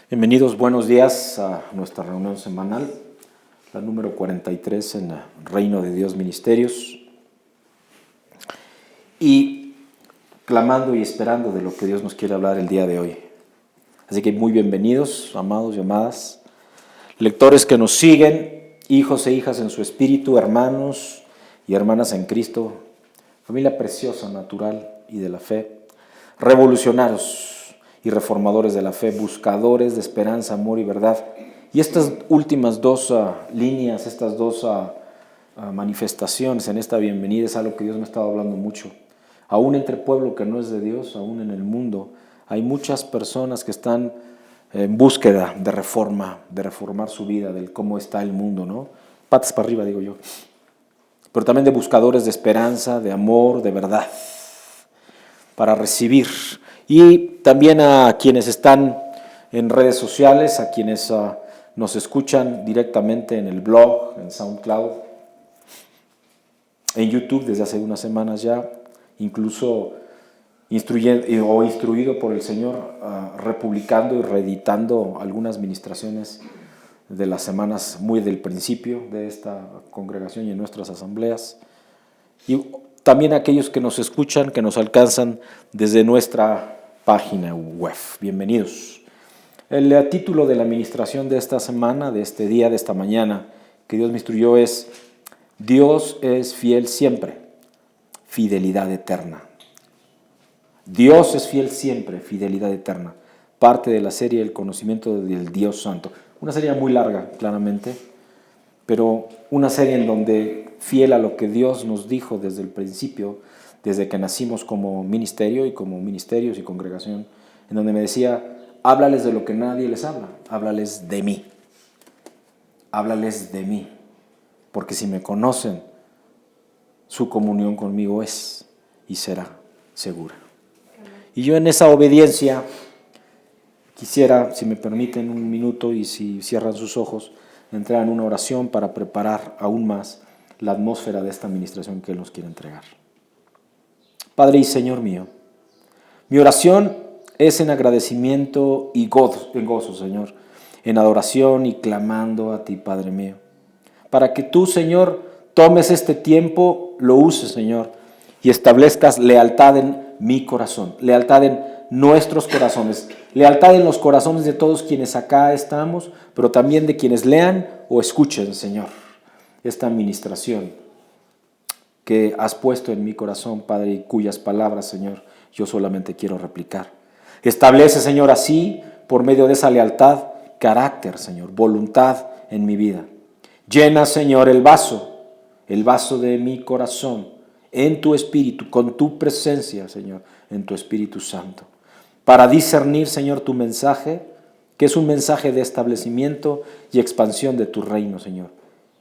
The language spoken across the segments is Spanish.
Bienvenidos, buenos días a nuestra reunión semanal, la número 43 en el Reino de Dios Ministerios, y clamando y esperando de lo que Dios nos quiere hablar el día de hoy. Así que muy bienvenidos, amados y amadas, lectores que nos siguen, hijos e hijas en su espíritu, hermanos y hermanas en Cristo, familia preciosa, natural y de la fe, revolucionarios y reformadores de la fe, buscadores de esperanza, amor y verdad. Y estas últimas dos líneas, estas dos manifestaciones en esta bienvenida es algo que Dios me ha estado hablando mucho. Aún entre pueblo que no es de Dios, aún en el mundo, hay muchas personas que están en búsqueda de reforma, de reformar su vida, del cómo está el mundo, ¿no? Patas para arriba, digo yo. Pero también de buscadores de esperanza, de amor, de verdad, para recibir. Y también a quienes están en redes sociales, a quienes nos escuchan directamente en el blog, en SoundCloud, en YouTube desde hace unas semanas ya, incluso instruido por el Señor, republicando y reeditando algunas ministraciones de las semanas muy del principio de esta congregación y en nuestras asambleas. Y también aquellos que nos escuchan, que nos alcanzan desde nuestra página web. Bienvenidos. El título de la administración de esta semana, de este día, de esta mañana, que Dios me instruyó es Dios es fiel siempre, fidelidad eterna. Dios es fiel siempre, fidelidad eterna. Parte de la serie El conocimiento del Dios Santo. Una serie muy larga, claramente, pero una serie en donde, fiel a lo que Dios nos dijo desde el principio, desde que nacimos como ministerio y como ministerios y congregación, en donde me decía, háblales de lo que nadie les habla, háblales de mí, porque si me conocen, su comunión conmigo es y será segura. Y yo en esa obediencia quisiera, si me permiten un minuto y si cierran sus ojos, entrar en una oración para preparar aún más la atmósfera de esta administración que Él nos quiere entregar. Padre y Señor mío, mi oración es en agradecimiento y gozo, Señor, en adoración y clamando a ti, Padre mío, para que tú, Señor, tomes este tiempo, lo uses, Señor, y establezcas lealtad en mi corazón, lealtad en nuestros corazones, lealtad en los corazones de todos quienes acá estamos, pero también de quienes lean o escuchen, Señor, esta administración que has puesto en mi corazón, Padre, y cuyas palabras, Señor, yo solamente quiero replicar. Establece, Señor, así, por medio de esa lealtad, carácter, Señor, voluntad en mi vida. Llena, Señor, el vaso de mi corazón, en tu Espíritu, con tu presencia, Señor, en tu Espíritu Santo, para discernir, Señor, tu mensaje, que es un mensaje de establecimiento y expansión de tu reino, Señor.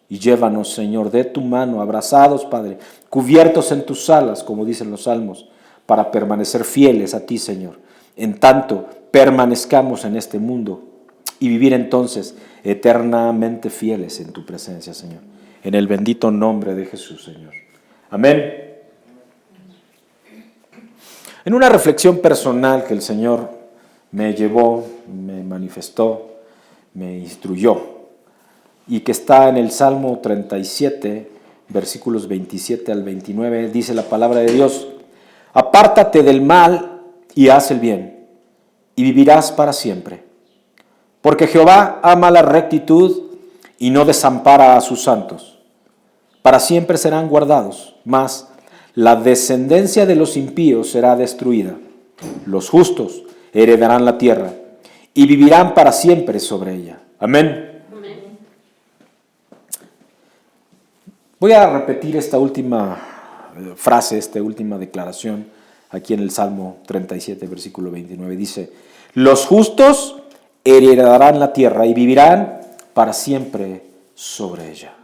Y llévanos, Señor, de tu mano, abrazados, Padre, cubiertos en tus alas, como dicen los salmos, para permanecer fieles a ti, Señor, en tanto permanezcamos en este mundo y vivir entonces eternamente fieles en tu presencia, Señor. En el bendito nombre de Jesús, Señor. Amén. En una reflexión personal que el Señor me llevó, me manifestó, me instruyó, y que está en el Salmo 37, versículos 27 al 29, dice la palabra de Dios, apártate del mal y haz el bien, y vivirás para siempre. Porque Jehová ama la rectitud y no desampara a sus santos. Para siempre serán guardados, mas la descendencia de los impíos será destruida. Los justos heredarán la tierra y vivirán para siempre sobre ella. Amén. Voy a repetir esta última frase, esta última declaración, aquí en el Salmo 37, versículo 29. Dice, los justos heredarán la tierra y vivirán para siempre sobre ella.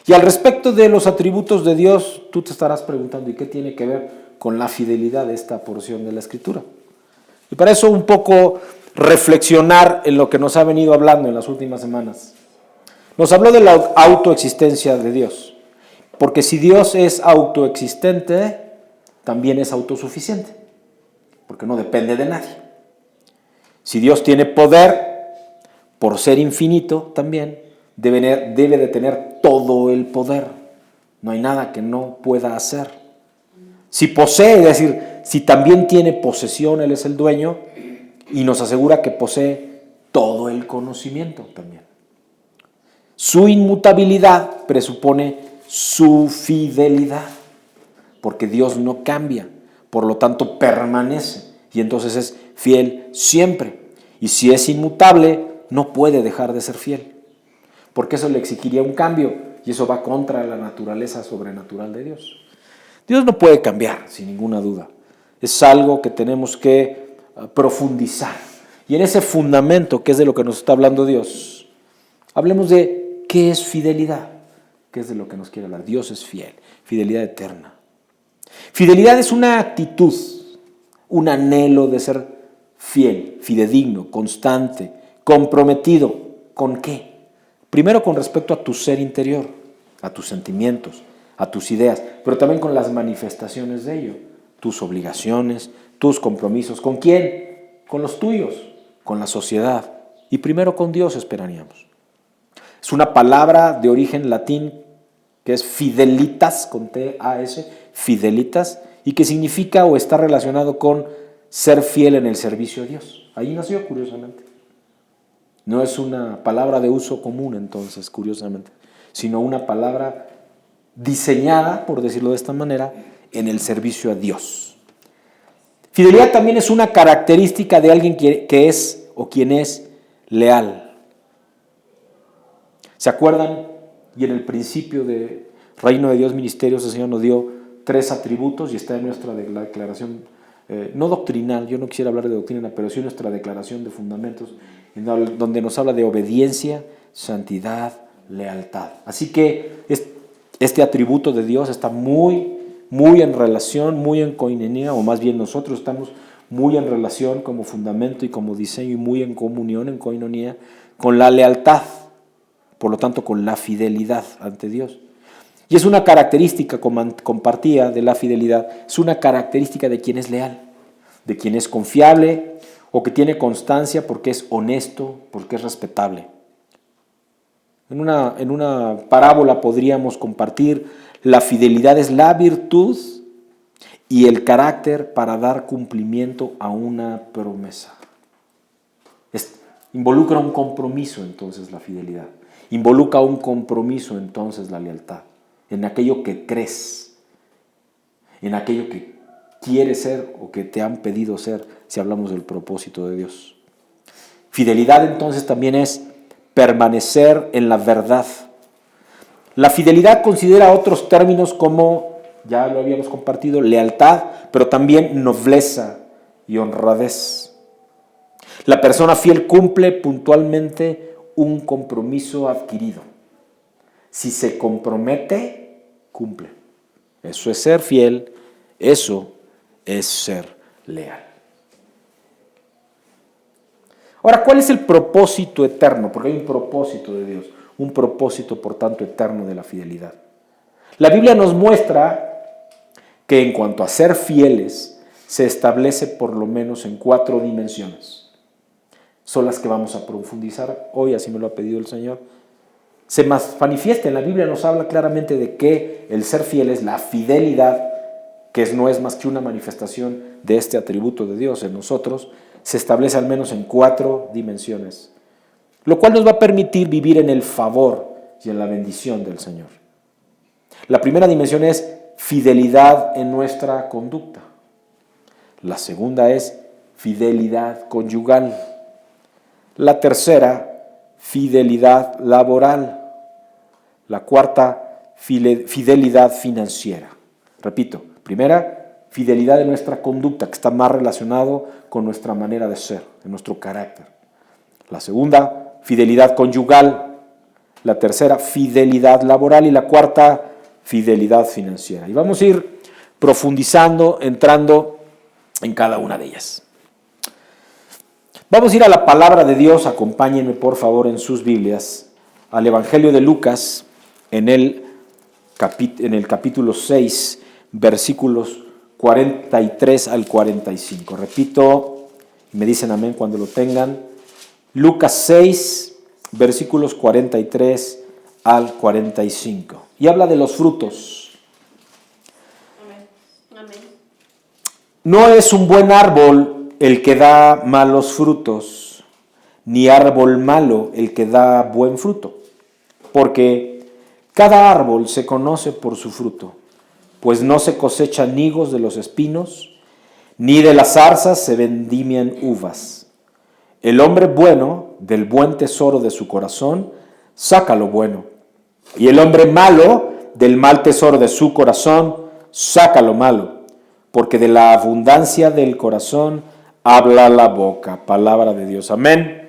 Y al respecto de los atributos de Dios, tú te estarás preguntando, ¿y qué tiene que ver con la fidelidad de esta porción de la Escritura? Y para eso un poco reflexionar en lo que nos ha venido hablando en las últimas semanas. Nos habló de la autoexistencia de Dios, porque si Dios es autoexistente, también es autosuficiente, porque no depende de nadie. Si Dios tiene poder, por ser infinito también, debe de tener todo el poder. No hay nada que no pueda hacer. Si posee, es decir, si también tiene posesión, Él es el dueño, y nos asegura que posee todo el conocimiento también. Su inmutabilidad presupone su fidelidad, porque Dios no cambia, por lo tanto permanece, y entonces es fiel siempre. Y si es inmutable, no puede dejar de ser fiel, porque eso le exigiría un cambio, y eso va contra la naturaleza sobrenatural de Dios. Dios no puede cambiar, sin ninguna duda. Es algo que tenemos que profundizar. Y en ese fundamento, que es de lo que nos está hablando Dios, hablemos de qué es fidelidad, que es de lo que nos quiere hablar. Dios es fiel, fidelidad eterna. Fidelidad es una actitud, un anhelo de ser fiel, fidedigno, constante, comprometido. ¿Con qué? Primero con respecto a tu ser interior, a tus sentimientos, a tus ideas, pero también con las manifestaciones de ello, tus obligaciones, tus compromisos. ¿Con quién? Con los tuyos, con la sociedad y primero con Dios esperaríamos. Es una palabra de origen latín que es fidelitas, con T-A-S, fidelitas, y que significa o está relacionado con ser fiel en el servicio a Dios. Ahí nació, curiosamente. No es una palabra de uso común, entonces, curiosamente, sino una palabra diseñada, por decirlo de esta manera, en el servicio a Dios. Fidelidad también es una característica de alguien que es o quien es leal. ¿Se acuerdan? Y en el principio de Reino de Dios Ministerios, el Señor nos dio 3 atributos y está en nuestra declaración, no doctrinal, yo no quisiera hablar de doctrina, pero sí nuestra declaración de fundamentos, donde nos habla de obediencia, santidad, lealtad. Así que este atributo de Dios está muy en relación, muy en koinonia, o más bien nosotros estamos muy en relación como fundamento y como diseño y muy en comunión, en koinonia, con la lealtad, por lo tanto con la fidelidad ante Dios. Y es una característica compartida de la fidelidad, es una característica de quien es leal, de quien es confiable o que tiene constancia porque es honesto, porque es respetable. En una parábola podríamos compartir: la fidelidad es la virtud y el carácter para dar cumplimiento a una promesa. Involucra un compromiso entonces la fidelidad, involucra un compromiso entonces la lealtad, en aquello que crees, en aquello que quieres ser o que te han pedido ser, si hablamos del propósito de Dios. Fidelidad entonces también es permanecer en la verdad. La fidelidad considera otros términos como, ya lo habíamos compartido, lealtad, pero también nobleza y honradez. La persona fiel cumple puntualmente un compromiso adquirido. Si se compromete, cumple. Eso es ser fiel, eso es ser leal. Ahora, ¿cuál es el propósito eterno? Porque hay un propósito de Dios, un propósito, por tanto, eterno de la fidelidad. La Biblia nos muestra que en cuanto a ser fieles, se establece por lo menos en 4 dimensiones. Son las que vamos a profundizar hoy, así me lo ha pedido el Señor. Se manifiesta en la Biblia, nos habla claramente de que el ser fiel es la fidelidad, que no es más que una manifestación de este atributo de Dios en nosotros, se establece al menos en 4 dimensiones, lo cual nos va a permitir vivir en el favor y en la bendición del Señor. La primera dimensión es fidelidad en nuestra conducta. La segunda es fidelidad conyugal. La tercera, fidelidad laboral. La cuarta, fidelidad financiera. Repito, primera, fidelidad en nuestra conducta, que está más relacionado con nuestra manera de ser, en nuestro carácter. La segunda, fidelidad conyugal. La tercera, fidelidad laboral. Y la cuarta, fidelidad financiera. Y vamos a ir profundizando, entrando en cada una de ellas. Vamos a ir a la palabra de Dios. Acompáñenme, por favor, en sus Biblias, al Evangelio de Lucas, en el capítulo 6, versículos 43 al 45. Repito, Me dicen amén cuando lo tengan. Lucas 6, versículos 43 al 45. Y habla de los frutos. Amén. No es un buen árbol el que da malos frutos, ni árbol malo el que da buen fruto, porque cada árbol se conoce por su fruto, pues no se cosechan higos de los espinos, ni de las zarzas se vendimian uvas. El hombre bueno del buen tesoro de su corazón saca lo bueno, y el hombre malo del mal tesoro de su corazón saca lo malo, porque de la abundancia del corazón habla la boca. Palabra de Dios. Amén.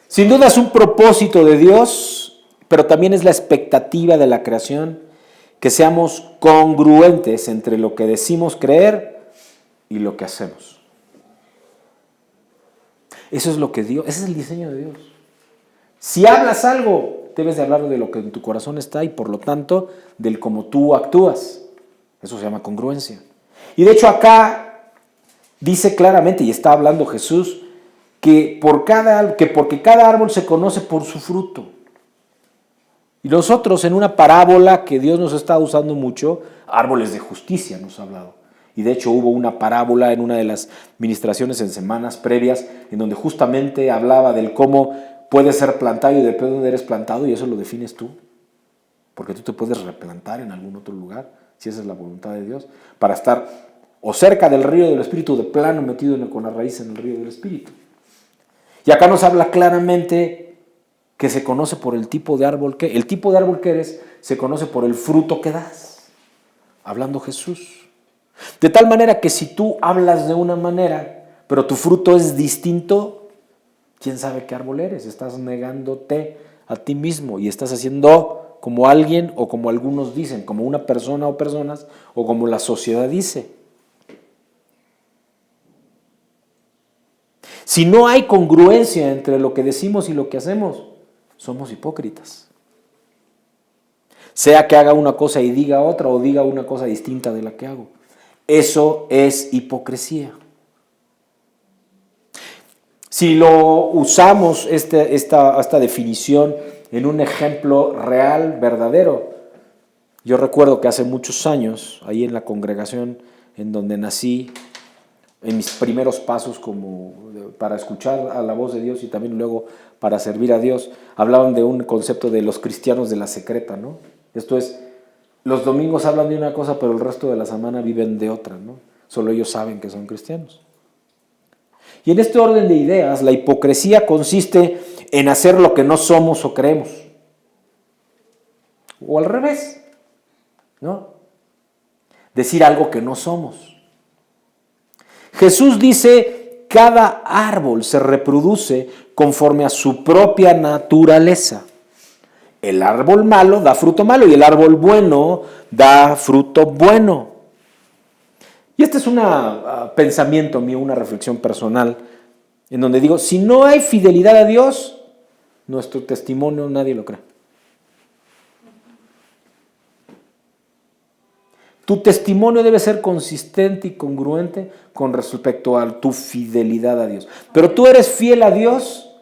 Sin duda es un propósito de Dios, pero también es la expectativa de la creación que seamos congruentes entre lo que decimos creer y lo que hacemos. Eso es lo que Dios, ese es el diseño de Dios. Si hablas algo, debes de hablar de lo que en tu corazón está y por lo tanto del cómo tú actúas. Eso se llama congruencia. Y de hecho acá dice claramente, y está hablando Jesús, que porque cada árbol se conoce por su fruto. Y nosotros en una parábola que Dios nos está usando mucho, árboles de justicia nos ha hablado. Y de hecho hubo una parábola en una de las ministraciones en semanas previas en donde justamente hablaba del cómo puedes ser plantado y depende de dónde eres plantado y eso lo defines tú. Porque tú te puedes replantar en algún otro lugar, si esa es la voluntad de Dios, para estar o cerca del río del Espíritu, de plano metido con la raíz en el río del Espíritu. Y acá nos habla claramente que se conoce por el tipo de árbol que eres, se conoce por el fruto que das. Hablando Jesús. De tal manera que si tú hablas de una manera, pero tu fruto es distinto, ¿quién sabe qué árbol eres? Estás negándote a ti mismo y estás haciendo como alguien o como algunos dicen, como una persona o personas o como la sociedad dice. Si no hay congruencia entre lo que decimos y lo que hacemos, somos hipócritas. Sea que haga una cosa y diga otra o diga una cosa distinta de la que hago. Eso es hipocresía. Si lo usamos, esta definición, en un ejemplo real, verdadero, yo recuerdo que hace muchos años, ahí en la congregación en donde nací, en mis primeros pasos para escuchar a la voz de Dios y también luego para servir a Dios, hablaban de un concepto de los cristianos de la secreta, ¿no? Esto es, los domingos hablan de una cosa, pero el resto de la semana viven de otra, ¿no? Solo ellos saben que son cristianos. Y en este orden de ideas, la hipocresía consiste en hacer lo que no somos o creemos. O al revés, ¿no? Decir algo que no somos. Jesús dice, cada árbol se reproduce conforme a su propia naturaleza. El árbol malo da fruto malo y el árbol bueno da fruto bueno. Y este es un pensamiento mío, una reflexión personal, en donde digo, si no hay fidelidad a Dios, nuestro testimonio nadie lo cree. Tu testimonio debe ser consistente y congruente con respecto a tu fidelidad a Dios. Pero tú eres fiel a Dios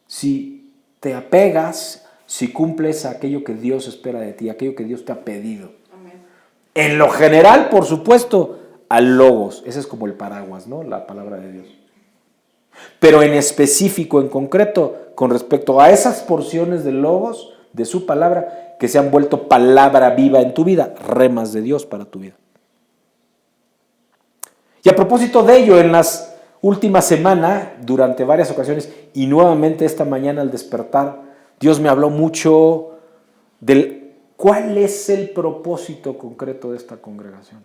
si te apegas, si cumples aquello que Dios espera de ti, aquello que Dios te ha pedido. Amén. En lo general, por supuesto, al logos. Ese es como el paraguas, ¿no? La palabra de Dios. Pero en específico, en concreto, con respecto a esas porciones del logos, de su palabra, que se han vuelto palabra viva en tu vida, remas de Dios para tu vida. Y a propósito de ello, en las últimas semanas, durante varias ocasiones, y nuevamente esta mañana al despertar, Dios me habló mucho del cuál es el propósito concreto de esta congregación.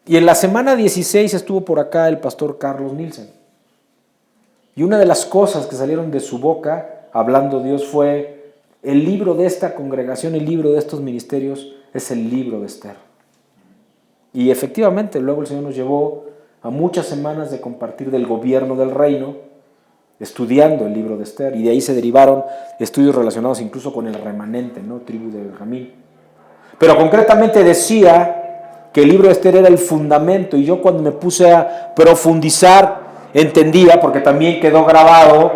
Y en la semana 16 estuvo por acá el pastor Carlos Nielsen. Y una de las cosas que salieron de su boca, hablando Dios, fue el libro de esta congregación, el libro de estos ministerios, es el libro de Esther. Y efectivamente, luego el Señor nos llevó a muchas semanas de compartir del gobierno del reino, estudiando el libro de Esther, y de ahí se derivaron estudios relacionados incluso con el remanente, ¿no? Tribu de Benjamín. Pero concretamente decía que el libro de Esther era el fundamento, y yo cuando me puse a profundizar entendía, porque también quedó grabado,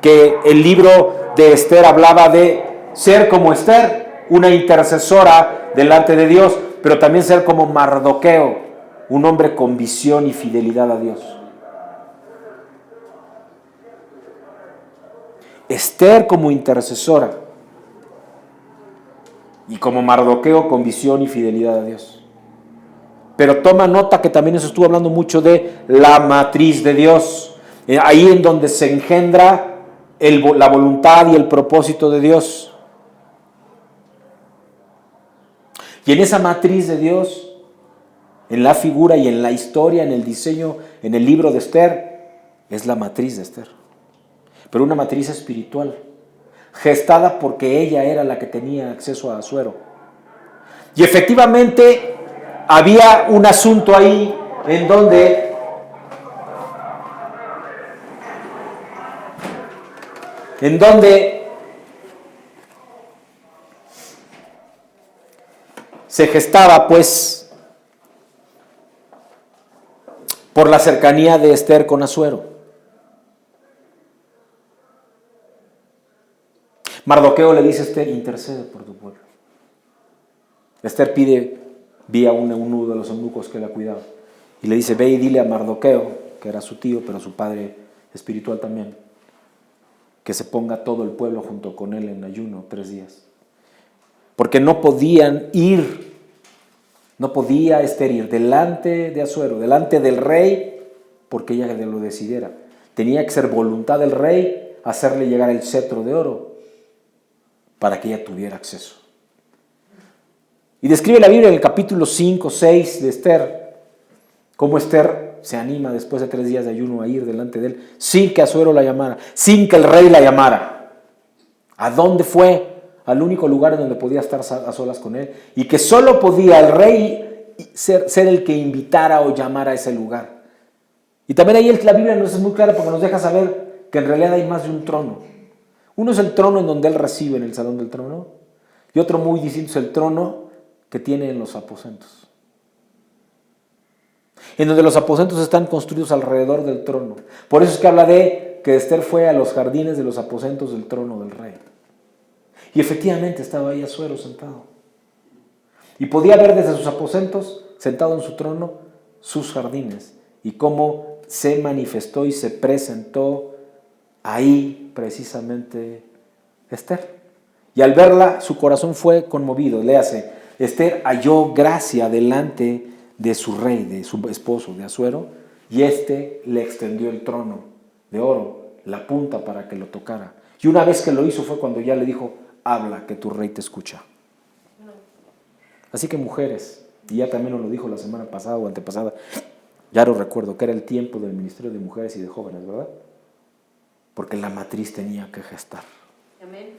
que el libro de Esther hablaba de ser como Esther, una intercesora delante de Dios, pero también ser como Mardoqueo, un hombre con visión y fidelidad a Dios. Esther como intercesora y como Mardoqueo con visión y fidelidad a Dios. Pero toma nota que también eso estuvo hablando mucho de la matriz de Dios, ahí en donde se engendra la voluntad y el propósito de Dios. Y en esa matriz de Dios, en la figura y en la historia, en el diseño, en el libro de Esther, es la matriz de Esther. Pero una matriz espiritual, gestada porque ella era la que tenía acceso a Asuero. Y efectivamente había un asunto ahí en donde se gestaba, pues, por la cercanía de Esther con Asuero. Mardoqueo le dice a Esther: intercede por tu pueblo. Esther pide vía uno de los eunucos que la cuidaba, y le dice: ve y dile a Mardoqueo, que era su tío, pero su padre espiritual también, que se ponga todo el pueblo junto con él en ayuno 3 días. Porque no podía Esther ir delante de Asuero, delante del rey, porque ella lo decidiera. Tenía que ser voluntad del rey hacerle llegar el cetro de oro para que ella tuviera acceso. Y describe la Biblia en el capítulo 5, 6 de Esther, cómo Esther se anima después de 3 días de ayuno a ir delante de él, sin que Asuero la llamara, sin que el rey la llamara. ¿A dónde fue? Al único lugar en donde podía estar a solas con él, y que solo podía el rey ser el que invitara o llamara a ese lugar. Y también ahí la Biblia nos es muy clara, porque nos deja saber que en realidad hay más de un trono. Uno es el trono en donde él recibe, en el salón del trono, y otro muy distinto es el trono que tiene en los aposentos, en donde los aposentos están construidos alrededor del trono. Por eso es que habla de que Esther fue a los jardines de los aposentos del trono del rey. Y efectivamente estaba ahí Asuero sentado. Y podía ver desde sus aposentos, sentado en su trono, sus jardines, y cómo se manifestó y se presentó ahí precisamente Esther. Y al verla, su corazón fue conmovido. Léase: Esther halló gracia delante de su rey, de su esposo, de Asuero, y éste le extendió el trono de oro, la punta, para que lo tocara. Y una vez que lo hizo fue cuando ya le dijo: habla, que tu rey te escucha. Así que, mujeres, y ya también nos lo dijo la semana pasada o antepasada, ya lo recuerdo, que era el tiempo del ministerio de mujeres y de jóvenes, ¿verdad? Porque la matriz tenía que gestar. Amén.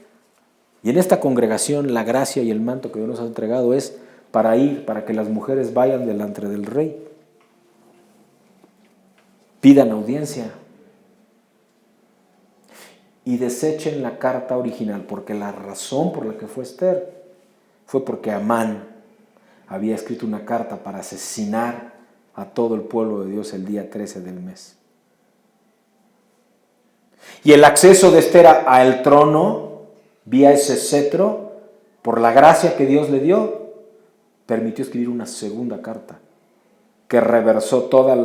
Y en esta congregación la gracia y el manto que Dios nos ha entregado es para que las mujeres vayan delante del rey, pidan audiencia y desechen la carta original, porque la razón por la que fue Esther fue porque Amán había escrito una carta para asesinar a todo el pueblo de Dios el día 13 del mes. Y el acceso de Esther al trono, vía ese cetro, por la gracia que Dios le dio, permitió escribir una segunda carta que reversó toda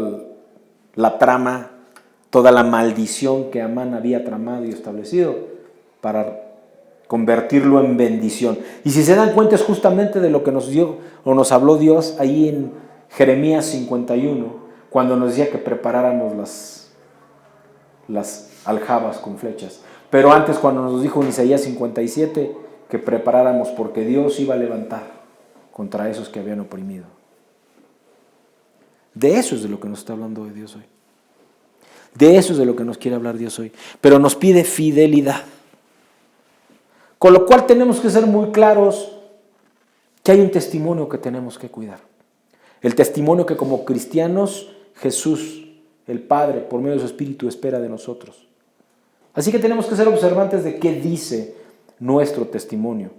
la trama, toda la maldición que Amán había tramado y establecido para convertirlo en bendición. Y si se dan cuenta, es justamente de lo que nos dio o nos habló Dios ahí en Jeremías 51, cuando nos decía que preparáramos las aljabas con flechas. Pero antes, cuando nos dijo en Isaías 57 que preparáramos, porque Dios iba a levantar contra esos que habían oprimido. De eso es de lo que nos está hablando hoy Dios hoy. De eso es de lo que nos quiere hablar Dios hoy. Pero nos pide fidelidad. Con lo cual tenemos que ser muy claros que hay un testimonio que tenemos que cuidar. El testimonio que como cristianos Jesús, el Padre, por medio de su Espíritu, espera de nosotros. Así que tenemos que ser observantes de qué dice nuestro testimonio.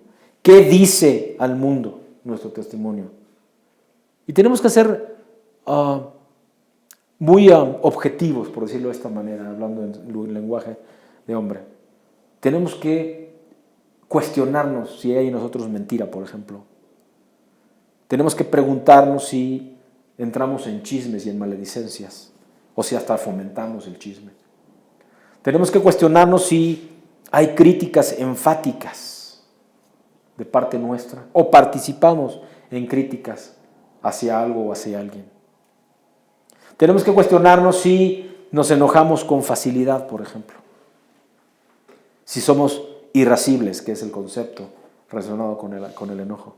¿Qué dice al mundo nuestro testimonio? Y tenemos que ser muy objetivos, por decirlo de esta manera, hablando en lenguaje de hombre. Tenemos que cuestionarnos si hay en nosotros mentira, por ejemplo. Tenemos que preguntarnos si entramos en chismes y en maledicencias, o si hasta fomentamos el chisme. Tenemos que cuestionarnos si hay críticas enfáticas de parte nuestra, o participamos en críticas hacia algo o hacia alguien. Tenemos que cuestionarnos si nos enojamos con facilidad, por ejemplo. Si somos irascibles, que es el concepto relacionado con el enojo.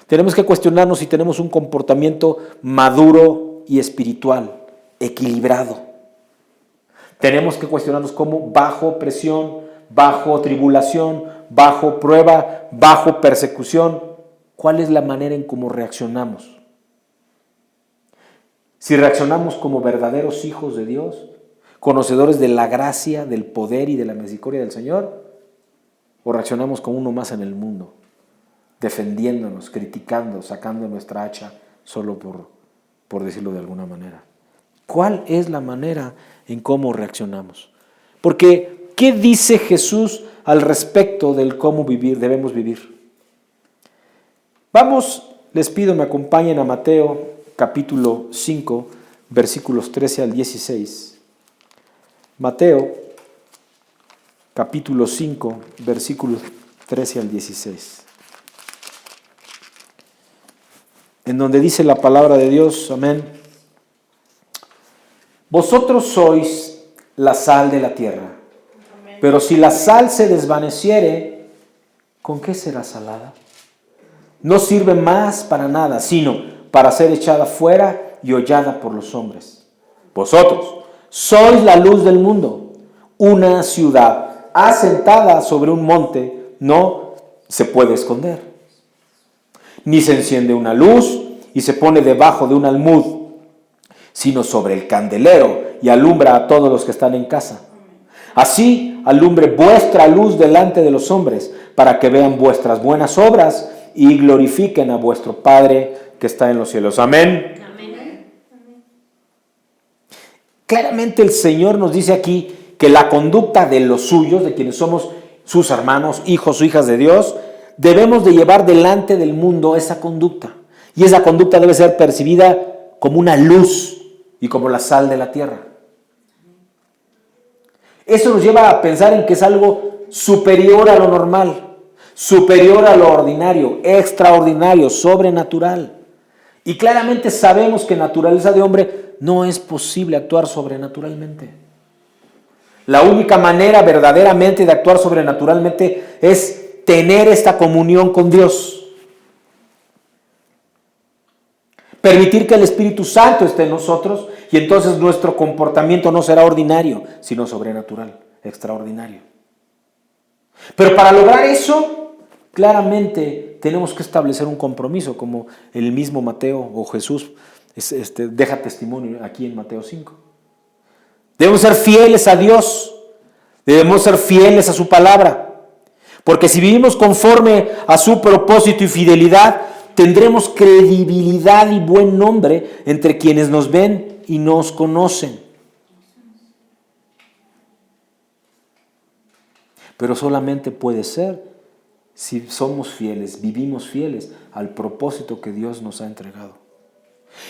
Tenemos que cuestionarnos si tenemos un comportamiento maduro y espiritual, equilibrado. Tenemos que cuestionarnos cómo bajo presión, bajo tribulación, bajo prueba, bajo persecución, ¿cuál es la manera en cómo reaccionamos? Si reaccionamos como verdaderos hijos de Dios, conocedores de la gracia, del poder y de la misericordia del Señor, o reaccionamos como uno más en el mundo, defendiéndonos, criticando, sacando nuestra hacha solo por decirlo de alguna manera. ¿Cuál es la manera en cómo reaccionamos? Porque, ¿qué dice Jesús al respecto del cómo debemos vivir? Vamos, les pido me acompañen a Mateo capítulo 5, versículos 13 al 16. Mateo capítulo 5, versículos 13 al 16. En donde dice la palabra de Dios, amén. Vosotros sois la sal de la tierra, amén. Pero si la sal se desvaneciere, ¿con qué será salada? No sirve más para nada, sino para ser echada fuera y hollada por los hombres. Vosotros sois la luz del mundo. Una ciudad asentada sobre un monte no se puede esconder. Ni se enciende una luz y se pone debajo de un almud, sino sobre el candelero y alumbra a todos los que están en casa. Así alumbre vuestra luz delante de los hombres, para que vean vuestras buenas obras y glorifiquen a vuestro Padre que está en los cielos. Amén. Amén. Claramente el Señor nos dice aquí que la conducta de los suyos, de quienes somos sus hermanos, hijos o hijas de Dios, debemos de llevar delante del mundo esa conducta. Y esa conducta debe ser percibida como una luz y como la sal de la tierra. Eso nos lleva a pensar en que es algo superior a lo normal, superior a lo ordinario, extraordinario, sobrenatural. Y claramente sabemos que en naturaleza de hombre no es posible actuar sobrenaturalmente. La única manera verdaderamente de actuar sobrenaturalmente es tener esta comunión con Dios. Permitir que el Espíritu Santo esté en nosotros y entonces nuestro comportamiento no será ordinario, sino sobrenatural, extraordinario. Pero para lograr eso, claramente tenemos que establecer un compromiso, como el mismo Mateo o Jesús deja testimonio aquí en Mateo 5. Debemos ser fieles a Dios, debemos ser fieles a su palabra. Porque si vivimos conforme a su propósito y fidelidad, tendremos credibilidad y buen nombre entre quienes nos ven y nos conocen. Pero solamente puede ser si somos fieles, vivimos fieles al propósito que Dios nos ha entregado.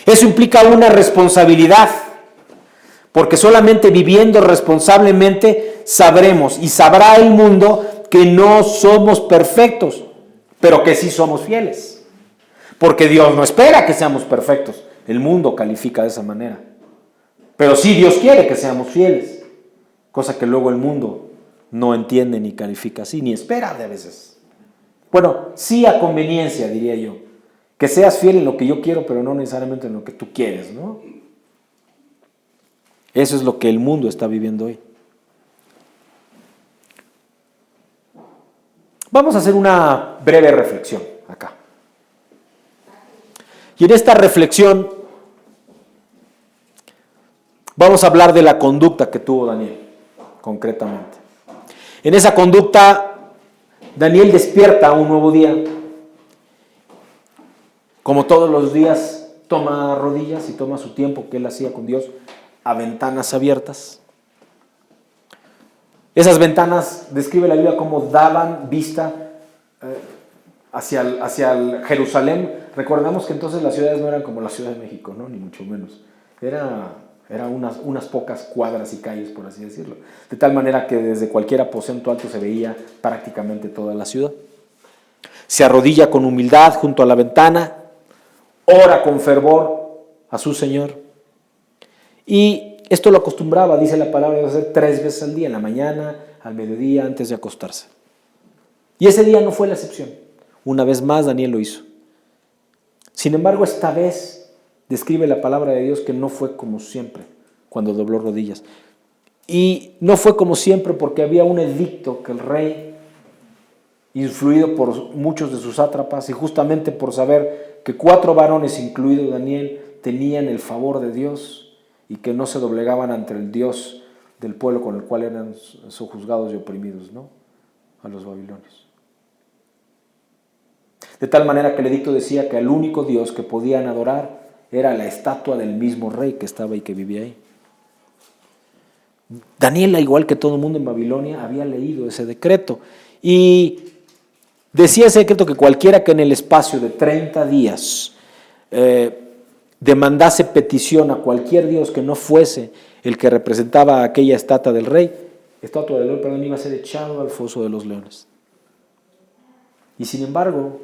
Eso implica una responsabilidad, porque solamente viviendo responsablemente sabremos y sabrá el mundo que no somos perfectos, pero que sí somos fieles. Porque Dios no espera que seamos perfectos. El mundo califica de esa manera. Pero sí Dios quiere que seamos fieles. Cosa que luego el mundo no entiende ni califica así, ni espera de veces. Bueno, sí a conveniencia, diría yo. Que seas fiel en lo que yo quiero, pero no necesariamente en lo que tú quieres, ¿no? Eso es lo que el mundo está viviendo hoy. Vamos a hacer una breve reflexión acá. Y en esta reflexión vamos a hablar de la conducta que tuvo Daniel, concretamente. En esa conducta, Daniel despierta un nuevo día Como todos los días, toma rodillas y toma su tiempo que él hacía con Dios a ventanas abiertas. Esas ventanas, describe la Biblia, como daban vista hacia el Jerusalén. Recordamos que entonces las ciudades no eran como la Ciudad de México, ¿no? Ni mucho menos. Era unas pocas cuadras y calles, por así decirlo. De tal manera que desde cualquier aposento alto se veía prácticamente toda la ciudad. Se arrodilla con humildad junto a la ventana, ora con fervor a su Señor. Y esto lo acostumbraba, dice la palabra, a hacer 3 veces al día, en la mañana, al mediodía, antes de acostarse. Y ese día no fue la excepción. Una vez más Daniel lo hizo. Sin embargo, esta vez describe la palabra de Dios que no fue como siempre, cuando dobló rodillas. Y no fue como siempre porque había un edicto que el rey, influido por muchos de sus sátrapas y justamente por saber que 4 varones, incluido Daniel, tenían el favor de Dios y que no se doblegaban ante el Dios del pueblo con el cual eran sojuzgados y oprimidos, ¿no? A los babilonios. De tal manera que el edicto decía que el único Dios que podían adorar era la estatua del mismo rey que estaba y que vivía ahí. Daniel, al igual que todo el mundo en Babilonia, había leído ese decreto y decía ese decreto que cualquiera que en el espacio de 30 días demandase petición a cualquier dios que no fuese el que representaba a aquella estatua del rey, iba a ser echado al foso de los leones. Y sin embargo,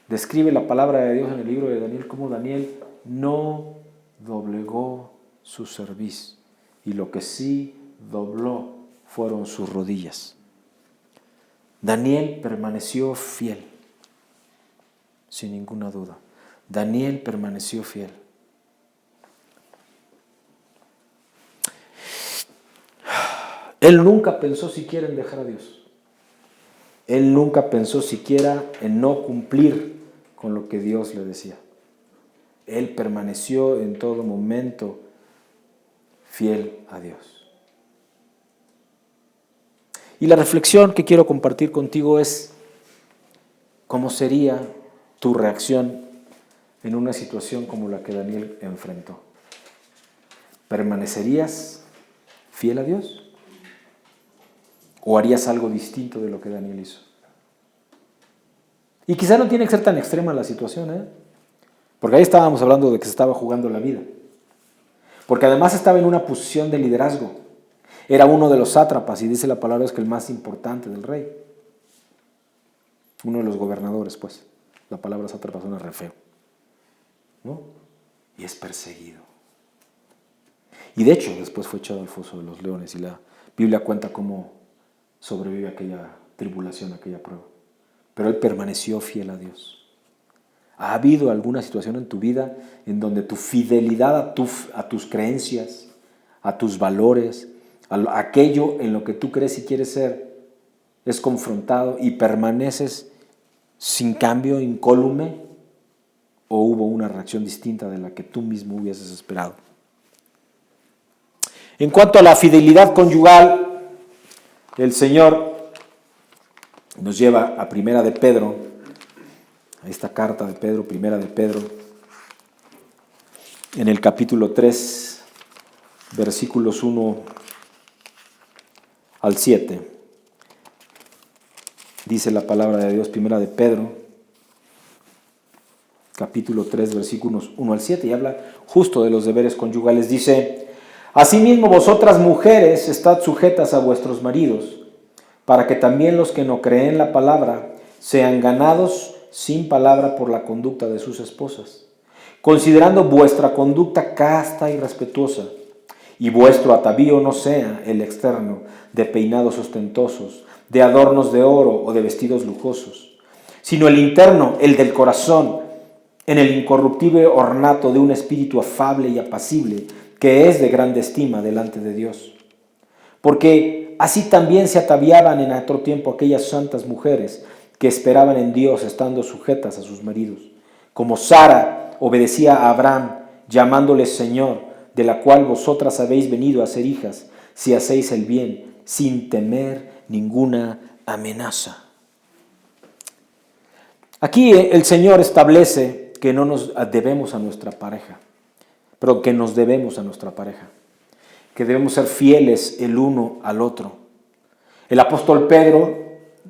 describe la palabra de Dios en el libro de Daniel como Daniel no doblegó su cerviz, y lo que sí dobló fueron sus rodillas. Daniel permaneció fiel, sin ninguna duda. Daniel permaneció fiel. Él nunca pensó siquiera en dejar a Dios. Él nunca pensó siquiera en no cumplir con lo que Dios le decía. Él permaneció en todo momento fiel a Dios. Y la reflexión que quiero compartir contigo es cómo sería tu reacción en una situación como la que Daniel enfrentó. ¿Permanecerías fiel a Dios? ¿O harías algo distinto de lo que Daniel hizo? Y quizá no tiene que ser tan extrema la situación, porque ahí estábamos hablando de que se estaba jugando la vida. Porque además estaba en una posición de liderazgo. Era uno de los sátrapas, y dice la palabra es que el más importante del rey. Uno de los gobernadores, pues. La palabra sátrapa suena re feo, ¿no? Y es perseguido. Y de hecho, después fue echado al foso de los leones, y la Biblia cuenta cómo sobrevive aquella tribulación, aquella prueba. Pero él permaneció fiel a Dios. ¿Ha habido alguna situación en tu vida en donde tu fidelidad a tus creencias, a tus valores, a aquello en lo que tú crees y quieres ser, es confrontado y permaneces sin cambio, incólume? ¿O hubo una reacción distinta de la que tú mismo hubieses esperado? En cuanto a la fidelidad conyugal, el Señor nos lleva a Primera de Pedro, a esta carta de Pedro, Primera de Pedro, en el capítulo 3, versículos 1 al 7. Dice la palabra de Dios, Primera de Pedro, capítulo 3, versículos 1 al 7, y habla justo de los deberes conyugales. Dice: asimismo vosotras mujeres estad sujetas a vuestros maridos, para que también los que no creen la palabra sean ganados sin palabra por la conducta de sus esposas, considerando vuestra conducta casta y respetuosa, y vuestro atavío no sea el externo de peinados ostentosos, de adornos de oro o de vestidos lujosos, sino el interno, el del corazón, en el incorruptible ornato de un espíritu afable y apacible, que es de grande estima delante de Dios. Porque así también se ataviaban en otro tiempo aquellas santas mujeres que esperaban en Dios estando sujetas a sus maridos, como Sara obedecía a Abraham, llamándole Señor, de la cual vosotras habéis venido a ser hijas, si hacéis el bien, sin temer ninguna amenaza. Aquí el Señor establece que no nos debemos a nuestra pareja, pero que nos debemos a nuestra pareja, que debemos ser fieles el uno al otro. El apóstol Pedro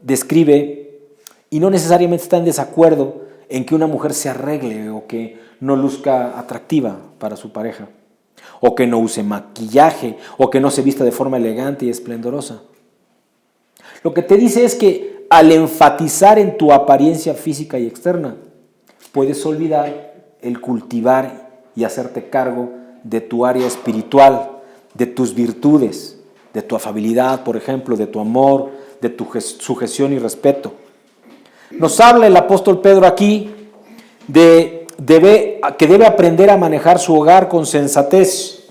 describe, y no necesariamente está en desacuerdo, en que una mujer se arregle o que no luzca atractiva para su pareja, o que no use maquillaje, o que no se vista de forma elegante y esplendorosa. Lo que te dice es que al enfatizar en tu apariencia física y externa, puedes olvidar el cultivar y hacerte cargo de tu área espiritual, de tus virtudes, de tu afabilidad, por ejemplo, de tu amor, de tu sujeción y respeto. Nos habla el apóstol Pedro aquí que debe aprender a manejar su hogar con sensatez,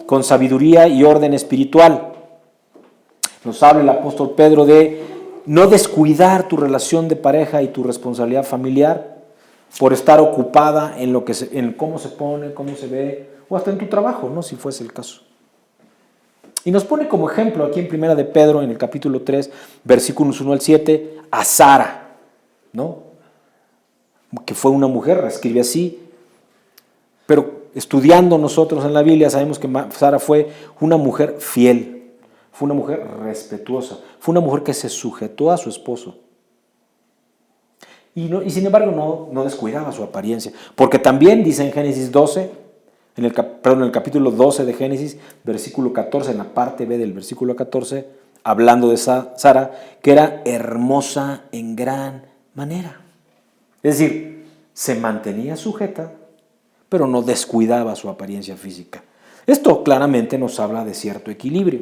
con sabiduría y orden espiritual. Nos habla el apóstol Pedro de no descuidar tu relación de pareja y tu responsabilidad familiar por estar ocupada en cómo se pone, cómo se ve, o hasta en tu trabajo, ¿no? Si fuese el caso. Y nos pone como ejemplo aquí en Primera de Pedro, en el capítulo 3, versículos 1 al 7, a Sara, ¿no? Que fue una mujer, escribe así, pero estudiando nosotros en la Biblia sabemos que Sara fue una mujer fiel, fue una mujer respetuosa, fue una mujer que se sujetó a su esposo. Y sin embargo no descuidaba su apariencia, porque también dice en Génesis 12, en el capítulo 12 de Génesis, versículo 14, en la parte B del versículo 14, hablando de Sara, que era hermosa en gran manera. Es decir, se mantenía sujeta, pero no descuidaba su apariencia física. Esto claramente nos habla de cierto equilibrio.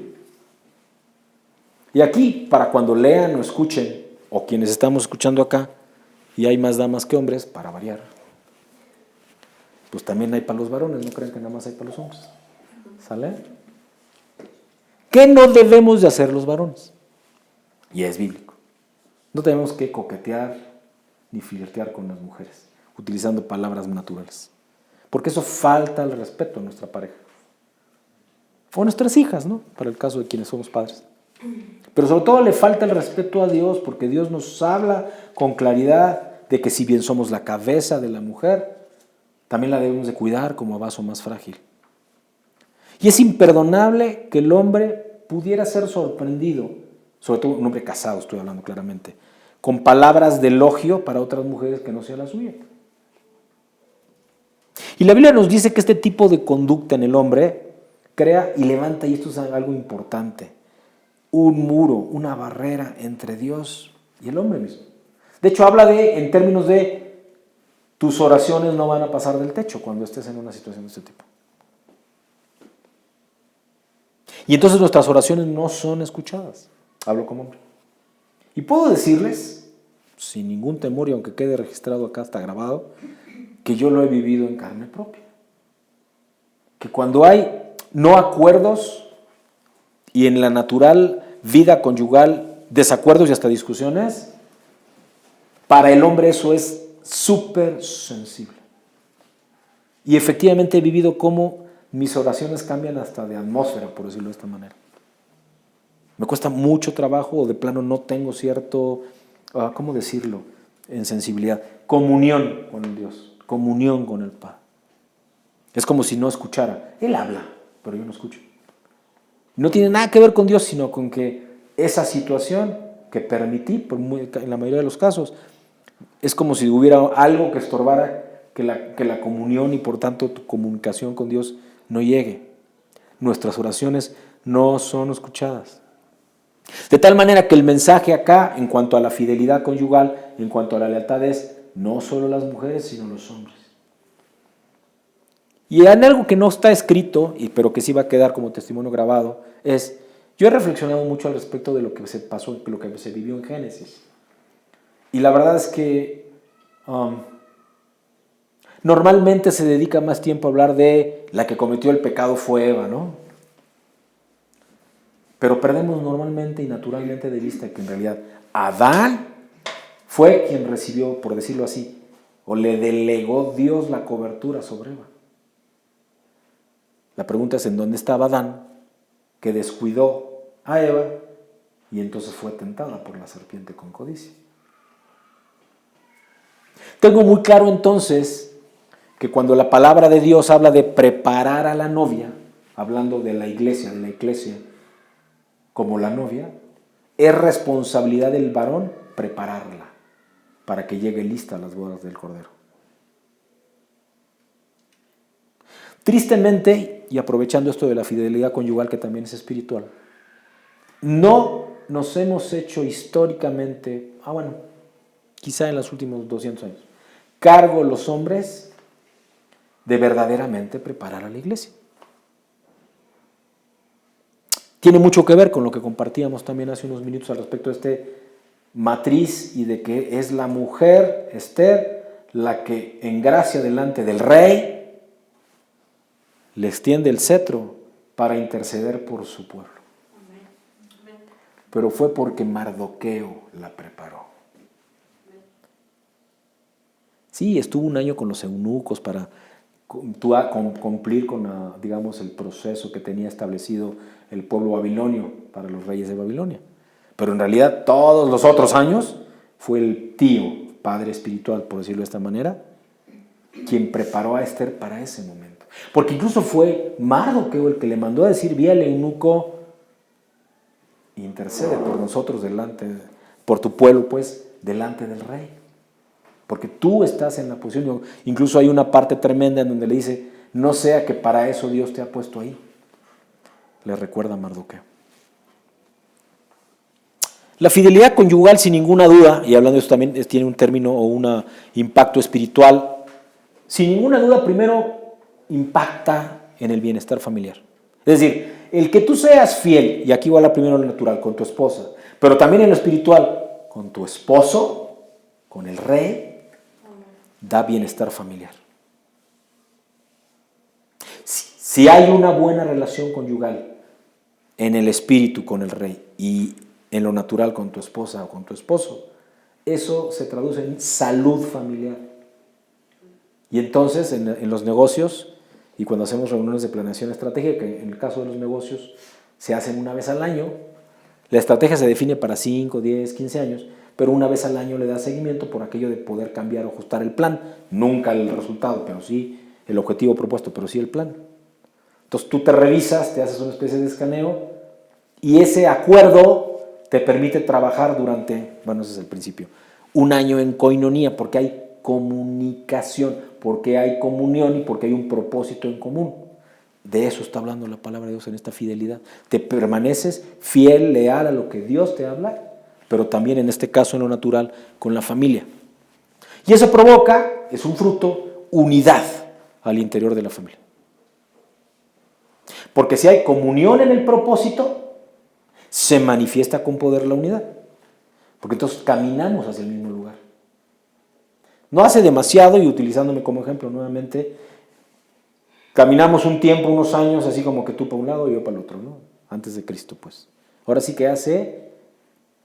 Y aquí, para cuando lean o escuchen, o quienes estamos escuchando acá, y hay más damas que hombres, para variar, pues también hay para los varones, no crean que nada más hay para los hombres. ¿Sale? ¿Qué no debemos de hacer los varones? Y es bíblico. No tenemos que coquetear ni flirtear con las mujeres, utilizando palabras naturales. Porque eso falta al respeto a nuestra pareja. O a nuestras hijas, ¿no? Para el caso de quienes somos padres. Pero sobre todo le falta el respeto a Dios, porque Dios nos habla con claridad de que si bien somos la cabeza de la mujer, también la debemos de cuidar como a vaso más frágil. Y es imperdonable que el hombre pudiera ser sorprendido, sobre todo un hombre casado, estoy hablando claramente, con palabras de elogio para otras mujeres que no sea la suya. Y la Biblia nos dice que este tipo de conducta en el hombre crea y levanta, y esto es algo importante, un muro, una barrera entre Dios y el hombre mismo. De hecho, habla en términos de tus oraciones no van a pasar del techo cuando estés en una situación de este tipo. Y entonces nuestras oraciones no son escuchadas. Hablo como hombre. Y puedo decirles, sin ningún temor, y aunque quede registrado acá, está grabado, que yo lo he vivido en carne propia. Que cuando hay no acuerdos y en la natural vida conyugal desacuerdos y hasta discusiones, para el hombre eso es súper sensible. Y efectivamente he vivido cómo mis oraciones cambian hasta de atmósfera, por decirlo de esta manera. Me cuesta mucho trabajo o de plano no tengo cierto, ¿cómo decirlo?, en sensibilidad. Comunión con Dios, comunión con el Padre. Es como si no escuchara. Él habla, pero yo no escucho. No tiene nada que ver con Dios, sino con que esa situación que permití, en la mayoría de los casos, es como si hubiera algo que estorbara que la comunión y por tanto tu comunicación con Dios no llegue. Nuestras oraciones no son escuchadas. De tal manera que el mensaje acá, en cuanto a la fidelidad conyugal, en cuanto a la lealtad, es no solo las mujeres, sino los hombres. Y en algo que no está escrito, pero que sí va a quedar como testimonio grabado, es, yo he reflexionado mucho al respecto de lo que se pasó, lo que se vivió en Génesis. Y la verdad es que normalmente se dedica más tiempo a hablar de la que cometió el pecado fue Eva, ¿no? Pero perdemos normalmente y naturalmente de vista que en realidad Adán fue quien recibió, por decirlo así, o le delegó Dios la cobertura sobre Eva. La pregunta es en dónde estaba Adán, que descuidó a Eva y entonces fue tentada por la serpiente con codicia. Tengo muy claro entonces que cuando la palabra de Dios habla de preparar a la novia, hablando de la iglesia como la novia, es responsabilidad del varón prepararla para que llegue lista a las bodas del Cordero. Tristemente, y aprovechando esto de la fidelidad conyugal que también es espiritual, no nos hemos hecho históricamente, quizá en los últimos 200 años, cargo los hombres de verdaderamente preparar a la iglesia. Tiene mucho que ver con lo que compartíamos también hace unos minutos al respecto de este matriz y de que es la mujer, Esther, la que en gracia delante del rey le extiende el cetro para interceder por su pueblo. Pero fue porque Mardoqueo la preparó. Sí, estuvo un año con los eunucos para cumplir con, digamos, el proceso que tenía establecido el pueblo babilonio para los reyes de Babilonia. Pero en realidad todos los otros años fue el tío, padre espiritual, por decirlo de esta manera, quien preparó a Esther para ese momento. Porque incluso fue Mardoqueo el que le mandó a decir: vi al eunuco, intercede por nosotros por tu pueblo, pues, delante del rey. Porque tú estás en la posición. Incluso hay una parte tremenda en donde le dice: no sea que para eso Dios te ha puesto ahí. Le recuerda a Mardoqueo. La fidelidad conyugal, sin ninguna duda, y hablando de eso también tiene un término o un impacto espiritual, sin ninguna duda, primero impacta en el bienestar familiar. Es decir, el que tú seas fiel, y aquí va la primero lo natural, con tu esposa, pero también en lo espiritual, con tu esposo, con el rey, da bienestar familiar. Si hay una buena relación conyugal en el espíritu con el rey y en lo natural con tu esposa o con tu esposo, eso se traduce en salud familiar. Y entonces en los negocios, y cuando hacemos reuniones de planeación estratégica, que en el caso de los negocios se hacen una vez al año, la estrategia se define para 5, 10, 15 años, pero una vez al año le da seguimiento por aquello de poder cambiar o ajustar el plan. Nunca el resultado, pero sí el objetivo propuesto, pero sí el plan. Entonces tú te revisas, te haces una especie de escaneo y ese acuerdo te permite trabajar durante, ese es el principio, un año en koinonía, porque hay comunicación, porque hay comunión y porque hay un propósito en común. De eso está hablando la palabra de Dios en esta fidelidad. Te permaneces fiel, leal a lo que Dios te habla, pero también en este caso en lo natural con la familia. Y eso provoca, es un fruto, unidad al interior de la familia. Porque si hay comunión en el propósito, se manifiesta con poder la unidad. Porque entonces caminamos hacia el mismo lugar. No hace demasiado, y utilizándome como ejemplo nuevamente, caminamos un tiempo, unos años, así como que tú para un lado y yo para el otro, ¿no? Antes de Cristo, pues. Ahora sí que hace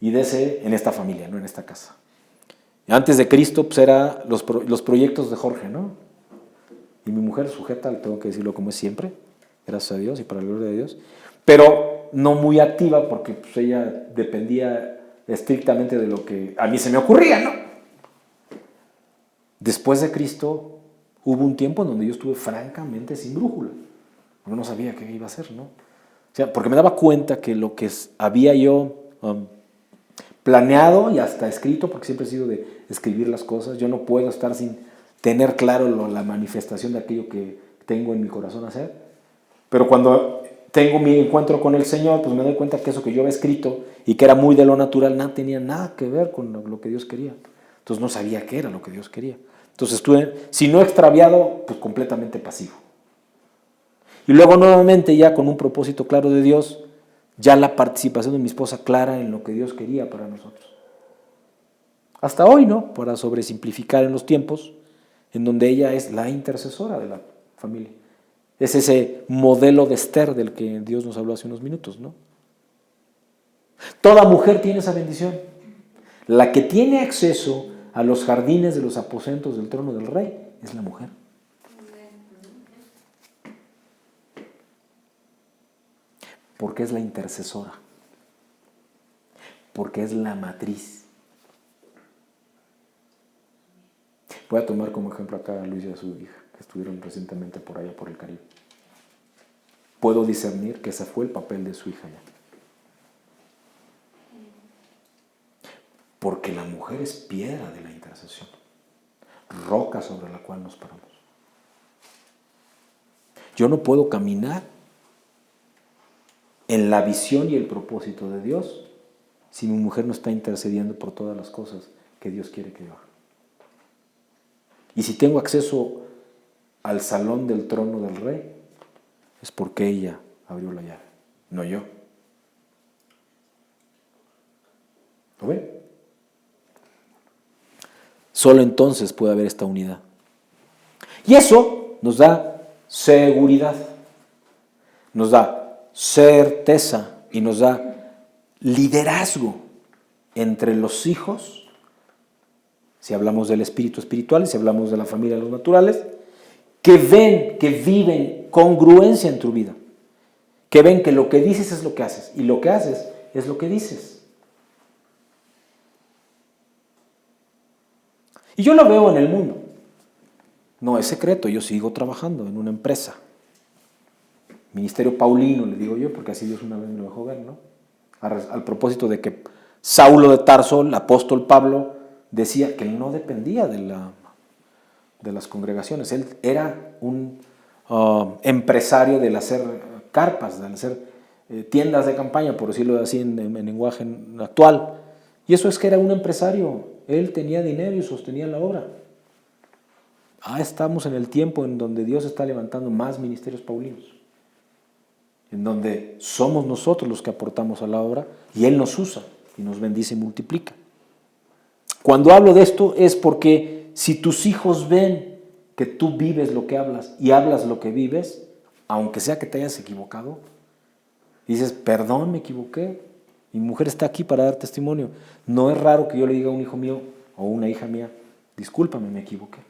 y dese en esta familia, no en esta casa. Antes de Cristo, pues era los proyectos de Jorge, ¿no? Y mi mujer sujeta, tengo que decirlo como es siempre, gracias a Dios y para la gloria de Dios, pero no muy activa porque pues, ella dependía estrictamente de lo que a mí se me ocurría, ¿no? Después de Cristo hubo un tiempo en donde yo estuve francamente sin brújula, porque no sabía qué iba a hacer, ¿no? O sea, porque me daba cuenta que lo que había yo planeado y hasta escrito, porque siempre he sido de escribir las cosas, yo no puedo estar sin tener claro la manifestación de aquello que tengo en mi corazón hacer, pero cuando tengo mi encuentro con el Señor, pues me doy cuenta que eso que yo había escrito y que era muy de lo natural, no tenía nada que ver con lo que Dios quería. Entonces no sabía qué era lo que Dios quería. Entonces estuve, si no extraviado, pues completamente pasivo. Y luego nuevamente ya con un propósito claro de Dios, ya la participación de mi esposa clara en lo que Dios quería para nosotros. Hasta hoy, ¿no? Para sobresimplificar en los tiempos, en donde ella es la intercesora de la familia. Es ese modelo de Esther del que Dios nos habló hace unos minutos, ¿no? Toda mujer tiene esa bendición. La que tiene acceso a los jardines de los aposentos del trono del rey es la mujer. Porque es la intercesora. Porque es la matriz. Voy a tomar como ejemplo acá a Luis y a su hija, que estuvieron recientemente por allá por el Caribe. Puedo discernir que ese fue el papel de su hija ya. Porque la mujer es piedra de la intercesión, roca sobre la cual nos paramos. Yo no puedo caminar en la visión y el propósito de Dios si mi mujer no está intercediendo por todas las cosas que Dios quiere que yo haga. Y si tengo acceso al salón del trono del rey, es porque ella abrió la llave, no yo. ¿Lo ven? Solo entonces puede haber esta unidad. Y eso nos da seguridad, nos da certeza y nos da liderazgo entre los hijos, si hablamos del espíritu espiritual y si hablamos de la familia de los naturales, que ven, que viven congruencia en tu vida, que ven que lo que dices es lo que haces y lo que haces es lo que dices. Y yo lo veo en el mundo. No es secreto, yo sigo trabajando en una empresa. Ministerio Paulino, le digo yo, porque así Dios una vez me lo dejó ver, ¿no? Al propósito de que Saulo de Tarso, el apóstol Pablo, decía que él no dependía de las congregaciones. Él era un empresario del hacer carpas, del hacer tiendas de campaña, por decirlo así en lenguaje actual. Y eso es que era un empresario. Él tenía dinero y sostenía la obra. Estamos en el tiempo en donde Dios está levantando más ministerios paulinos, en donde somos nosotros los que aportamos a la obra y Él nos usa y nos bendice y multiplica. Cuando hablo de esto es porque si tus hijos ven que tú vives lo que hablas y hablas lo que vives, aunque sea que te hayas equivocado, dices, perdón, me equivoqué. Mi mujer está aquí para dar testimonio. No es raro que yo le diga a un hijo mío o una hija mía, discúlpame, me equivoqué.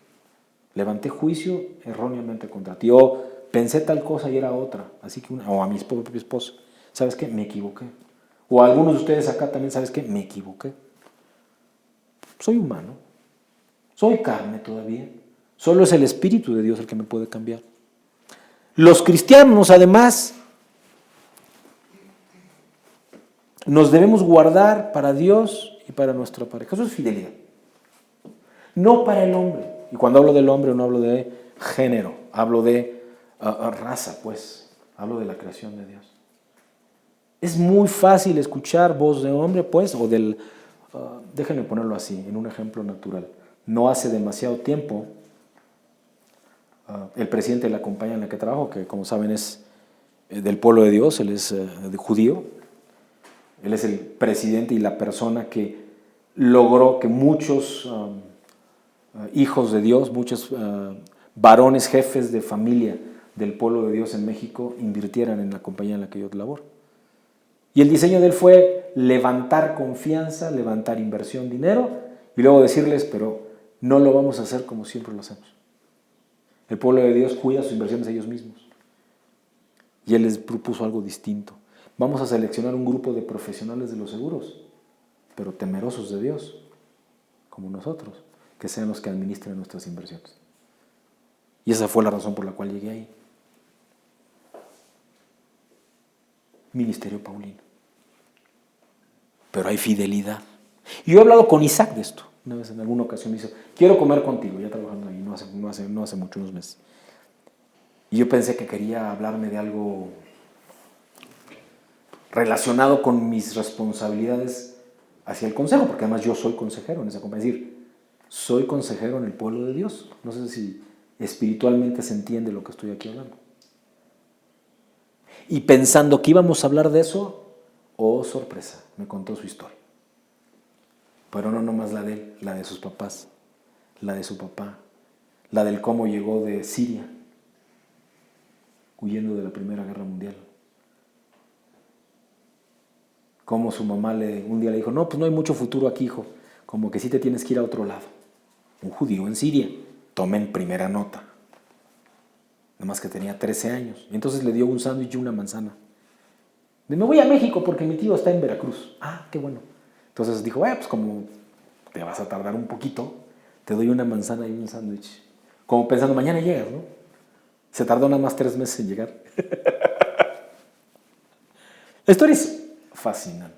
Levanté juicio erróneamente contra ti. O pensé tal cosa y era otra. Así que o a mi propio esposo. ¿Sabes qué? Me equivoqué. O a algunos de ustedes acá también, ¿sabes qué? Me equivoqué. Soy humano. Soy carne todavía. Solo es el Espíritu de Dios el que me puede cambiar. Los cristianos, además, nos debemos guardar para Dios y para nuestra pareja. Eso es fidelidad. No para el hombre. Y cuando hablo del hombre no hablo de género, hablo de raza, pues. Hablo de la creación de Dios. Es muy fácil escuchar voz de hombre, pues, o del... déjenme ponerlo así, en un ejemplo natural. No hace demasiado tiempo, el presidente de la compañía en la que trabajo, que como saben es del pueblo de Dios, él es judío, él es el presidente y la persona que logró que muchos hijos de Dios, muchos varones, jefes de familia del pueblo de Dios en México invirtieran en la compañía en la que yo laboro. Y el diseño de él fue levantar confianza, levantar inversión, dinero, y luego decirles, pero no lo vamos a hacer como siempre lo hacemos. El pueblo de Dios cuida sus inversiones ellos mismos. Y él les propuso algo distinto. Vamos a seleccionar un grupo de profesionales de los seguros, pero temerosos de Dios, como nosotros, que sean los que administren nuestras inversiones. Y esa fue la razón por la cual llegué ahí. Ministerio Paulino. Pero hay fidelidad. Y yo he hablado con Isaac de esto. Una vez en alguna ocasión me dice, quiero comer contigo, ya trabajando ahí, no hace mucho, unos meses. Y yo pensé que quería hablarme de algo relacionado con mis responsabilidades hacia el consejo, porque además yo soy consejero en esa compañía. Es decir, soy consejero en el pueblo de Dios. No sé si espiritualmente se entiende lo que estoy aquí hablando. Y pensando que íbamos a hablar de eso, oh sorpresa, me contó su historia. Pero no nomás la de él, la de sus papás, la de su papá, la del cómo llegó de Siria, huyendo de la Primera Guerra Mundial. Cómo su mamá un día le dijo, no, pues no hay mucho futuro aquí, hijo, como que sí te tienes que ir a otro lado. Un judío en Siria, tomen primera nota. Nada más que tenía 13 años. Y entonces le dio un sándwich y una manzana. Me voy a México porque mi tío está en Veracruz. Ah, qué bueno. Entonces dijo, pues como te vas a tardar un poquito, te doy una manzana y un sándwich. Como pensando, mañana llegas, ¿no? Se tardó nada más 3 meses en llegar. La historia es fascinante.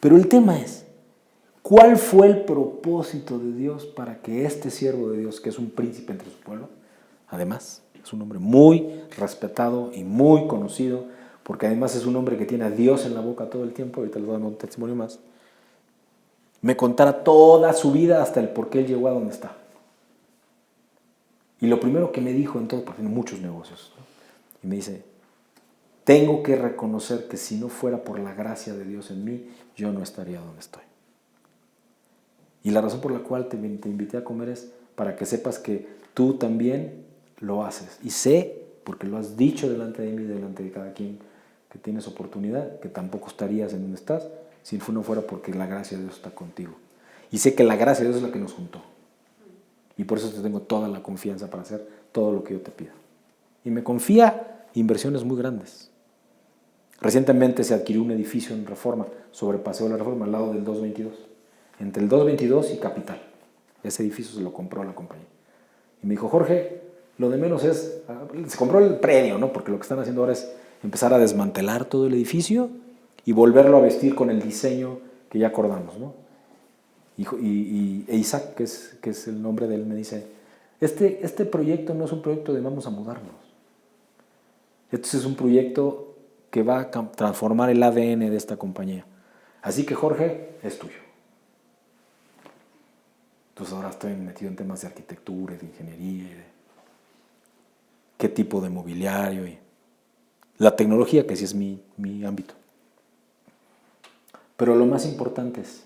Pero el tema es, ¿cuál fue el propósito de Dios para que este siervo de Dios, que es un príncipe entre su pueblo, además es un hombre muy respetado y muy conocido, porque además es un hombre que tiene a Dios en la boca todo el tiempo, ahorita les voy a dar un testimonio más, me contara toda su vida hasta el por qué él llegó a donde está? Y lo primero que me dijo en todo, porque tiene muchos negocios, ¿no? Y me dice, tengo que reconocer que si no fuera por la gracia de Dios en mí, yo no estaría donde estoy. Y la razón por la cual te invité a comer es para que sepas que tú también lo haces. Y sé, porque lo has dicho delante de mí, delante de cada quien que tienes oportunidad, que tampoco estarías en donde estás si no fuera porque la gracia de Dios está contigo. Y sé que la gracia de Dios es la que nos juntó. Y por eso te tengo toda la confianza para hacer todo lo que yo te pido. Y me confía inversiones muy grandes. Recientemente se adquirió un edificio en Reforma, sobre Paseo de la Reforma, al lado del 222. Entre el 222 y Capital. Ese edificio se lo compró la compañía. Y me dijo, Jorge, lo de menos es, se compró el predio, ¿no? Porque lo que están haciendo ahora es empezar a desmantelar todo el edificio y volverlo a vestir con el diseño que ya acordamos, ¿no? E Isaac, que es el nombre de él, me dice, este proyecto no es un proyecto de vamos a mudarnos. Este es un proyecto que va a transformar el ADN de esta compañía. Así que, Jorge, es tuyo. Entonces ahora estoy metido en temas de arquitectura, de ingeniería, de qué tipo de mobiliario y la tecnología, que sí es mi ámbito. Pero lo más importante es,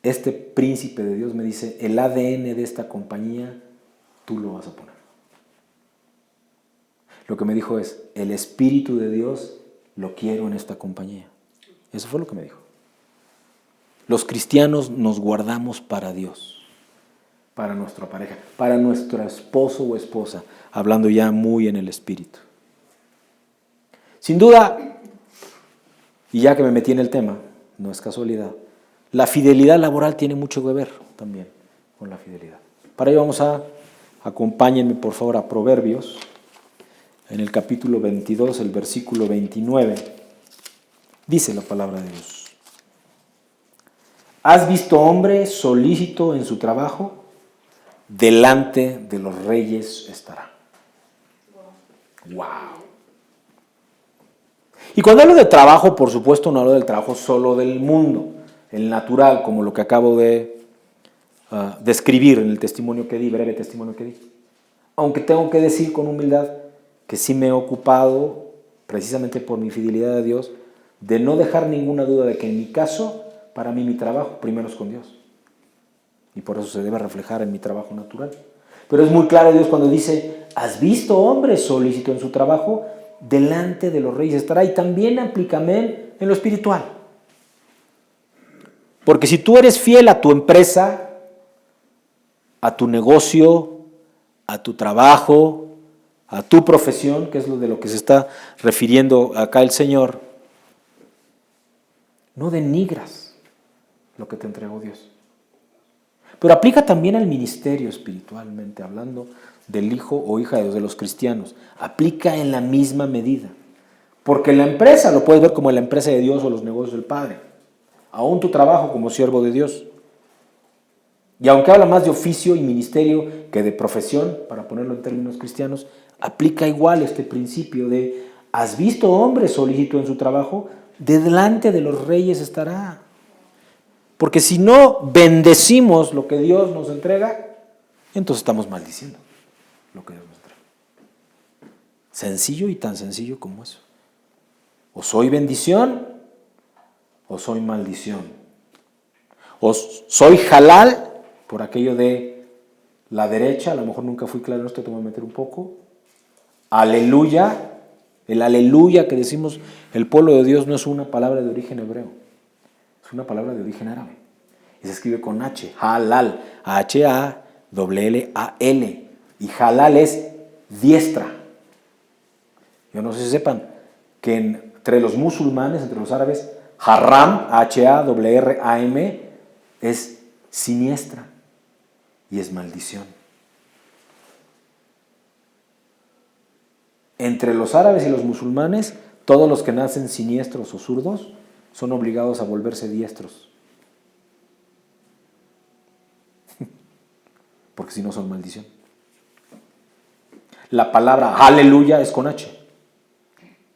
este príncipe de Dios me dice, el ADN de esta compañía, tú lo vas a poner. Lo que me dijo es, el Espíritu de Dios lo quiero en esta compañía. Eso fue lo que me dijo. Los cristianos nos guardamos para Dios, para nuestra pareja, para nuestro esposo o esposa, hablando ya muy en el Espíritu. Sin duda, y ya que me metí en el tema, no es casualidad, la fidelidad laboral tiene mucho que ver también con la fidelidad. Para ello acompáñenme por favor a Proverbios, en el capítulo 22, el versículo 29, dice la palabra de Dios. ¿Has visto hombre solícito en su trabajo? Delante de los reyes estará. ¡Wow! Y cuando hablo de trabajo, por supuesto, no hablo del trabajo solo del mundo, el natural, como lo que acabo de describir en el testimonio que di, breve testimonio que di. Aunque tengo que decir con humildad que sí me he ocupado, precisamente por mi fidelidad a Dios, de no dejar ninguna duda de que en mi caso, para mí mi trabajo primero es con Dios. Y por eso se debe reflejar en mi trabajo natural. Pero es muy claro Dios cuando dice, ¿has visto hombre solícito en su trabajo? Delante de los reyes estará. Y también aplícame en lo espiritual. Porque si tú eres fiel a tu empresa, a tu negocio, a tu trabajo, a tu profesión, que es lo de lo que se está refiriendo acá el Señor, no denigras lo que te entregó Dios. Pero aplica también al ministerio espiritualmente, hablando del hijo o hija de Dios, de los cristianos. Aplica en la misma medida. Porque la empresa lo puedes ver como la empresa de Dios o los negocios del Padre. Aún tu trabajo como siervo de Dios. Y aunque habla más de oficio y ministerio que de profesión, para ponerlo en términos cristianos, aplica igual este principio de, ¿has visto hombre solícito en su trabajo? Delante de los reyes estará. Porque si no bendecimos lo que Dios nos entrega, entonces estamos maldiciendo lo que Dios nos entrega. Sencillo y tan sencillo como eso. O soy bendición o soy maldición. O soy halal por aquello de la derecha, a lo mejor nunca fui claro en esto, te voy a meter un poco. Aleluya. El aleluya que decimos el pueblo de Dios no es una palabra de origen hebreo, es una palabra de origen árabe. Y se escribe con H, halal, H-A-L-L-A-L. Y halal es diestra. Yo no sé si sepan que entre los musulmanes, entre los árabes, haram, H-A-R-R-A-M, es siniestra. y es maldición. Entre los árabes y los musulmanes, todos los que nacen siniestros o zurdos son obligados a volverse diestros. Porque si no son maldición. La palabra aleluya es con H.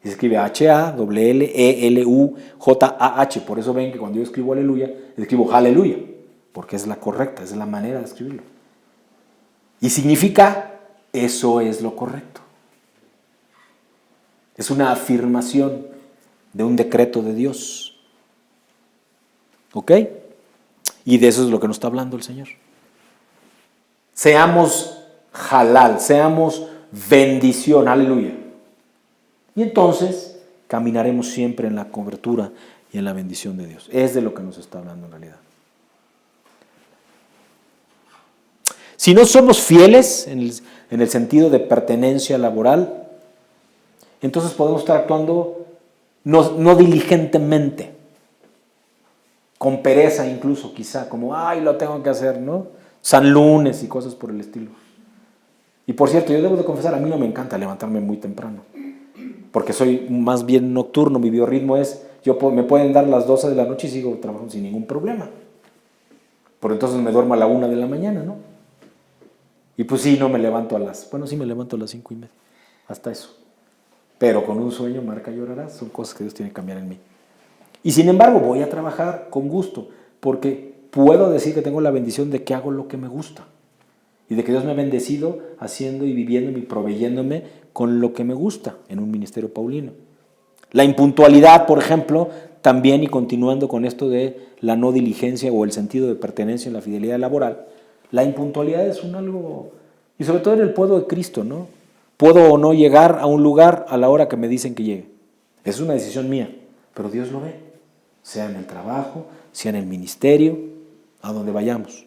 Y se escribe H-A-L-L-E-L-U-J-A-H. Por eso ven que cuando yo escribo aleluya, escribo aleluya. Porque es la correcta, es la manera de escribirlo. Y significa, eso es lo correcto. Es una afirmación de un decreto de Dios. ¿Ok? Y de eso es lo que nos está hablando el Señor. Seamos halal, seamos bendición, aleluya. Y entonces caminaremos siempre en la cobertura y en la bendición de Dios. Es de lo que nos está hablando en realidad. Si no somos fieles en el sentido de pertenencia laboral, entonces podemos estar actuando no diligentemente, con pereza incluso quizá, como, ay, lo tengo que hacer, ¿no? San Lunes y cosas por el estilo. Y por cierto, yo debo de confesar, a mí no me encanta levantarme muy temprano, porque soy más bien nocturno, mi biorritmo es, me pueden dar las 12 de la noche y sigo trabajando sin ningún problema. Por entonces me duermo a la 1 de la mañana, ¿no? Y pues sí, no me levanto sí me levanto a las 5:30, hasta eso. Pero con un sueño marca llorarás, son cosas que Dios tiene que cambiar en mí. Y sin embargo voy a trabajar con gusto, porque puedo decir que tengo la bendición de que hago lo que me gusta. Y de que Dios me ha bendecido haciendo y viviendo y proveyéndome con lo que me gusta en un ministerio paulino. La impuntualidad, por ejemplo, también, y continuando con esto de la no diligencia o el sentido de pertenencia en la fidelidad laboral, la impuntualidad es algo, y sobre todo en el pueblo de Cristo, ¿no? Puedo o no llegar a un lugar a la hora que me dicen que llegue. Es una decisión mía, pero Dios lo ve, sea en el trabajo, sea en el ministerio, a donde vayamos.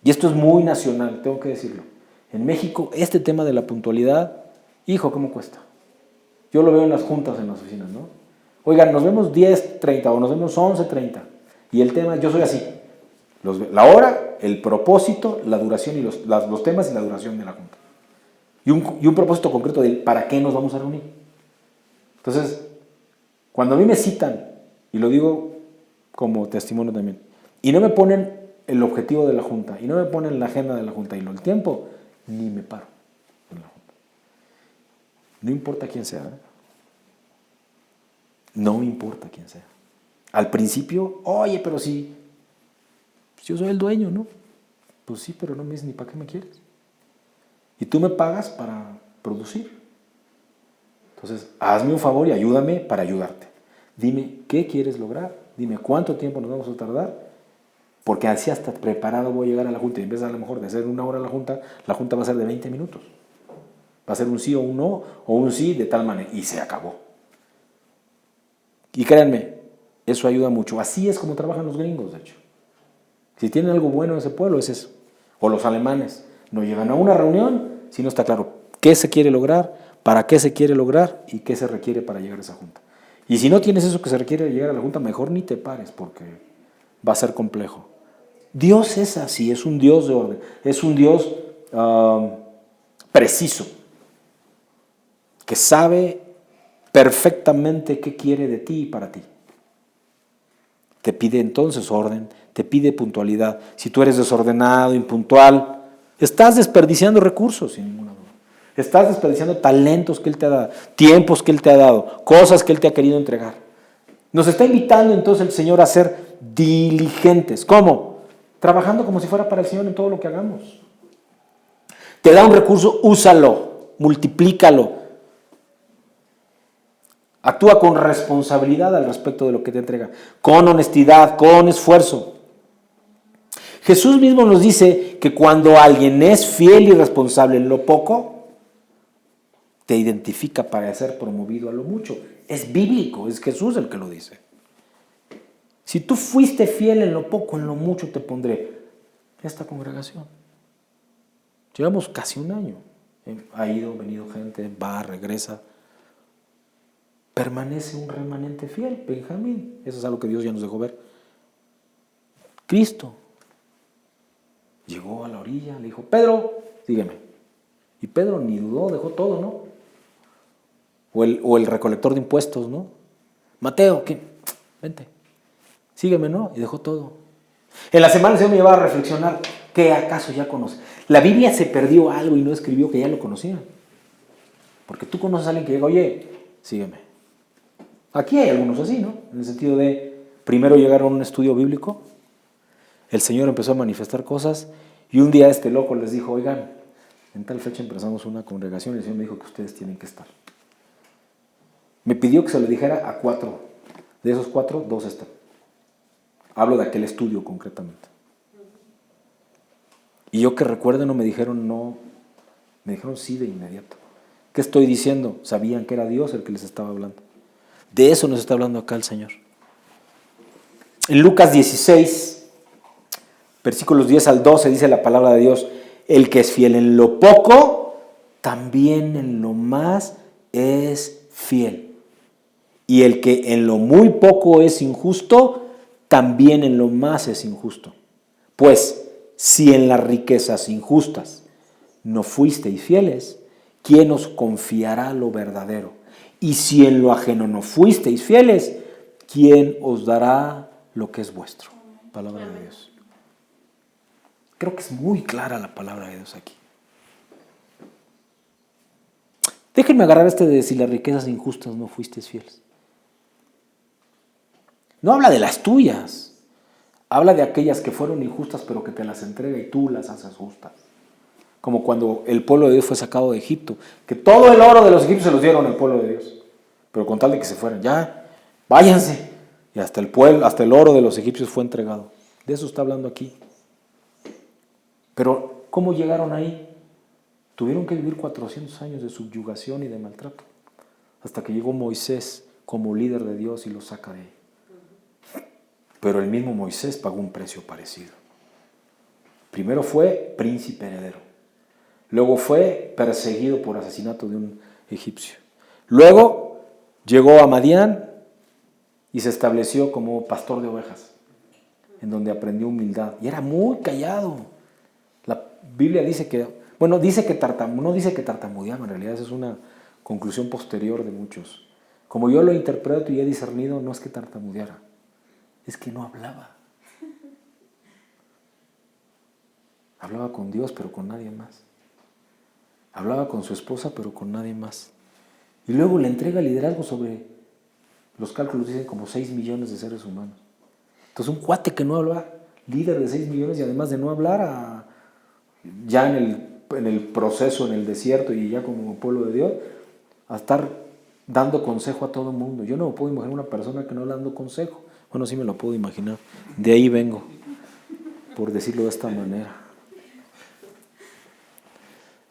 Y esto es muy nacional, tengo que decirlo. En México, este tema de la puntualidad, hijo, ¿cómo cuesta? Yo lo veo en las juntas, en las oficinas, ¿no? Oigan, nos vemos 10:30 o nos vemos 11:30. Y el tema, yo soy así. La hora, el propósito, la duración y los temas y la duración de la junta. Y un propósito concreto de para qué nos vamos a reunir. Entonces, cuando a mí me citan, y lo digo como testimonio también, y no me ponen el objetivo de la junta, y no me ponen la agenda de la junta y el tiempo, ni me paro en la junta. No importa quién sea, ¿eh? No importa quién sea. Al principio, oye, pero sí, yo soy el dueño, ¿no? Pues sí, pero no me dices ni para qué me quieres. Y tú me pagas para producir. Entonces, hazme un favor y ayúdame para ayudarte. Dime qué quieres lograr, dime cuánto tiempo nos vamos a tardar, porque así hasta preparado voy a llegar a la junta. Y en vez de a lo mejor de hacer 1 hora la junta va a ser de 20 minutos. Va a ser un sí o un no, o un sí de tal manera. Y se acabó. Y créanme, eso ayuda mucho. Así es como trabajan los gringos, de hecho. Si tienen algo bueno en ese pueblo, es eso. O los alemanes. No llegan a una reunión si no está claro qué se quiere lograr, para qué se quiere lograr y qué se requiere para llegar a esa junta. Y si no tienes eso que se requiere llegar a la junta, mejor ni te pares porque va a ser complejo. Dios es así, es un Dios de orden, es un Dios preciso, que sabe perfectamente qué quiere de ti y para ti. Te pide entonces orden, te pide puntualidad. Si tú eres desordenado, impuntual, estás desperdiciando recursos, sin ninguna duda. Estás desperdiciando talentos que Él te ha dado, tiempos que Él te ha dado, cosas que Él te ha querido entregar. Nos está invitando entonces el Señor a ser diligentes. ¿Cómo? Trabajando como si fuera para el Señor en todo lo que hagamos. Te da un recurso, úsalo, multiplícalo. Actúa con responsabilidad al respecto de lo que te entrega, con honestidad, con esfuerzo. Jesús mismo nos dice que cuando alguien es fiel y responsable en lo poco, te identifica para ser promovido a lo mucho. Es bíblico, es Jesús el que lo dice. Si tú fuiste fiel en lo poco, en lo mucho te pondré. Esta congregación. Llevamos casi un año. Ha ido, venido gente, va, regresa. Permanece un remanente fiel, Benjamín. Eso es algo que Dios ya nos dejó ver. Cristo. Llegó a la orilla, le dijo, Pedro, sígueme. Y Pedro ni dudó, dejó todo, ¿no? O el recolector de impuestos, ¿no? Mateo, ¿qué? Vente, sígueme, ¿no? Y dejó todo. En la semana el Señor me llevaba a reflexionar, ¿qué acaso ya conoce? La Biblia se perdió algo y no escribió que ya lo conocía. Porque tú conoces a alguien que llega, oye, sígueme. Aquí hay algunos así, ¿no? En el sentido de, primero llegaron a un estudio bíblico, el Señor empezó a manifestar cosas y un día este loco les dijo, oigan, en tal fecha empezamos una congregación y el Señor me dijo que ustedes tienen que estar. Me pidió que se lo dijera a 4. De esos 4, 2 están. Hablo de aquel estudio concretamente. Y yo que recuerdo no me dijeron no, me dijeron sí de inmediato. ¿Qué estoy diciendo? Sabían que era Dios el que les estaba hablando. De eso nos está hablando acá el Señor. En Lucas 16, versículos 10 al 12, dice la palabra de Dios, el que es fiel en lo poco, también en lo más es fiel. Y el que en lo muy poco es injusto, también en lo más es injusto. Pues, si en las riquezas injustas no fuisteis fieles, ¿quién os confiará lo verdadero? Y si en lo ajeno no fuisteis fieles, ¿quién os dará lo que es vuestro? Palabra de Dios. Creo que es muy clara la palabra de Dios aquí. Déjenme agarrar de si las riquezas injustas no fuisteis fieles. No habla de las tuyas. Habla de aquellas que fueron injustas pero que te las entrega y tú las haces justas. Como cuando el pueblo de Dios fue sacado de Egipto, que todo el oro de los egipcios se los dieron al pueblo de Dios, pero con tal de que se fueran, ya, váyanse. Y hasta el oro de los egipcios fue entregado. De eso está hablando aquí. Pero, ¿cómo llegaron ahí? Tuvieron que vivir 400 años de subyugación y de maltrato, hasta que llegó Moisés como líder de Dios y los saca de ahí. Pero el mismo Moisés pagó un precio parecido. Primero fue príncipe heredero. Luego fue perseguido por asesinato de un egipcio. Luego llegó a Madián y se estableció como pastor de ovejas, en donde aprendió humildad. Y era muy callado. La Biblia dice que, no dice que tartamudeaba, en realidad esa es una conclusión posterior de muchos. Como yo lo interpreto y he discernido, no es que tartamudeara, es que no hablaba. Hablaba con Dios, pero con nadie más. Hablaba con su esposa, pero con nadie más. Y luego le entrega liderazgo sobre, los cálculos dicen, como 6 millones de seres humanos. Entonces un cuate que no habla, líder de 6 millones y además de no hablar, ya en el proceso, en el desierto y ya como pueblo de Dios, a estar dando consejo a todo el mundo. Yo no me puedo imaginar una persona que no le dando consejo. Bueno, sí me lo puedo imaginar. De ahí vengo, por decirlo de esta manera.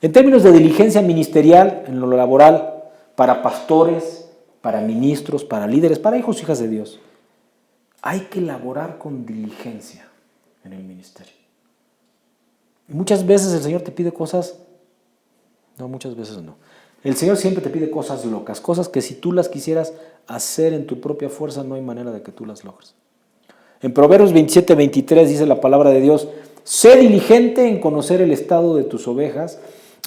En términos de diligencia ministerial, en lo laboral, para pastores, para ministros, para líderes, para hijos y hijas de Dios, hay que laborar con diligencia en el ministerio. Y muchas veces el Señor te pide cosas, no, muchas veces no. El Señor siempre te pide cosas locas, cosas que si tú las quisieras hacer en tu propia fuerza, no hay manera de que tú las logres. En Proverbios 27-23 dice la palabra de Dios, sé diligente en conocer el estado de tus ovejas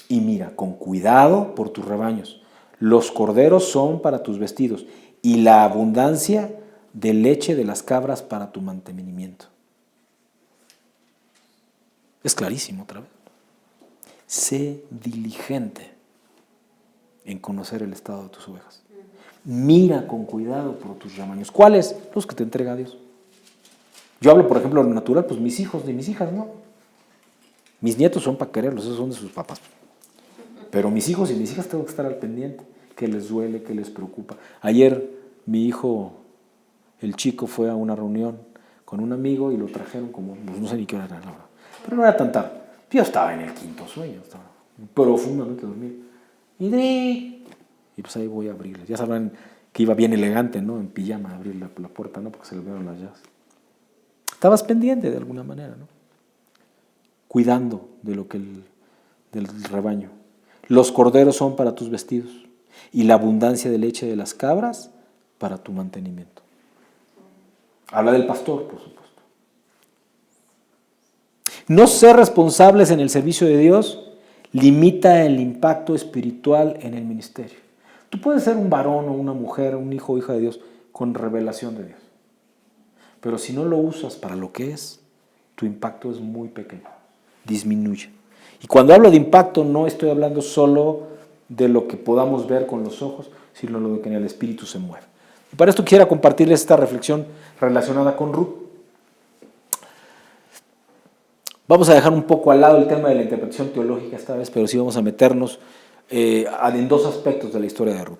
y mira, con cuidado por tus rebaños. Los corderos son para tus vestidos y la abundancia de leche de las cabras para tu mantenimiento. Es clarísimo otra vez. Sé diligente en conocer el estado de tus ovejas. Mira con cuidado por tus rebaños. ¿Cuáles? Los que te entrega Dios. Yo hablo, por ejemplo, de lo natural, pues mis hijos ni mis hijas, ¿no? Mis nietos son para quererlos, esos son de sus papás. Pero mis hijos y mis hijas tengo que estar al pendiente. ¿Qué les duele? ¿Qué les preocupa? Ayer mi hijo, el chico, fue a una reunión con un amigo y lo trajeron como, pues no sé ni qué hora era la hora. Pero no era tan tarde. Yo estaba en el quinto sueño, estaba profundamente dormido. Y pues ahí voy a abrirles. Ya sabrán que iba bien elegante, ¿no? En pijama a abrir la puerta, ¿no? Porque se le vieron las llaves. Estabas pendiente de alguna manera, ¿no? Cuidando de lo que del rebaño. Los corderos son para tus vestidos y la abundancia de leche de las cabras para tu mantenimiento. Habla del pastor, por supuesto. No ser responsables en el servicio de Dios limita el impacto espiritual en el ministerio. Tú puedes ser un varón o una mujer, un hijo o hija de Dios con revelación de Dios. Pero si no lo usas para lo que es, tu impacto es muy pequeño, disminuye. Y cuando hablo de impacto no estoy hablando solo de lo que podamos ver con los ojos, sino de lo que en el espíritu se mueve. Y para esto quisiera compartirles esta reflexión relacionada con Ruth. Vamos a dejar un poco al lado el tema de la interpretación teológica esta vez, pero sí vamos a meternos en dos aspectos de la historia de Ruth.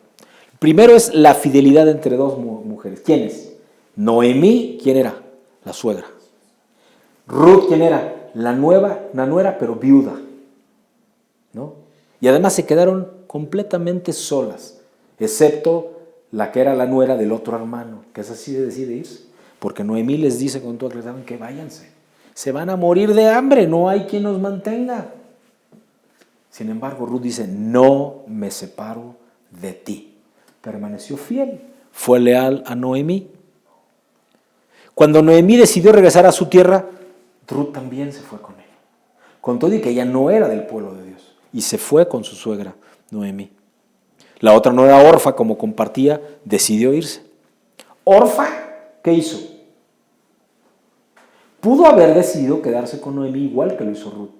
Primero es la fidelidad entre dos mujeres. ¿Quiénes? Noemí, ¿quién era? La suegra. Ruth, ¿quién era? La nuera, pero viuda, ¿no? Y además se quedaron completamente solas, excepto la que era la nuera del otro hermano, que es así, decide irse, porque Noemí les dice con todo claridad que váyanse, se van a morir de hambre, no hay quien nos mantenga. Sin embargo, Ruth dice, no me separo de ti. Permaneció fiel, fue leal a Noemí. Cuando Noemí decidió regresar a su tierra, Ruth también se fue con él. Con todo y que ella no era del pueblo de Dios. Y se fue con su suegra, Noemí. La otra no era Orfa, como compartía, decidió irse. Orfa, ¿qué hizo? Pudo haber decidido quedarse con Noemí igual que lo hizo Ruth,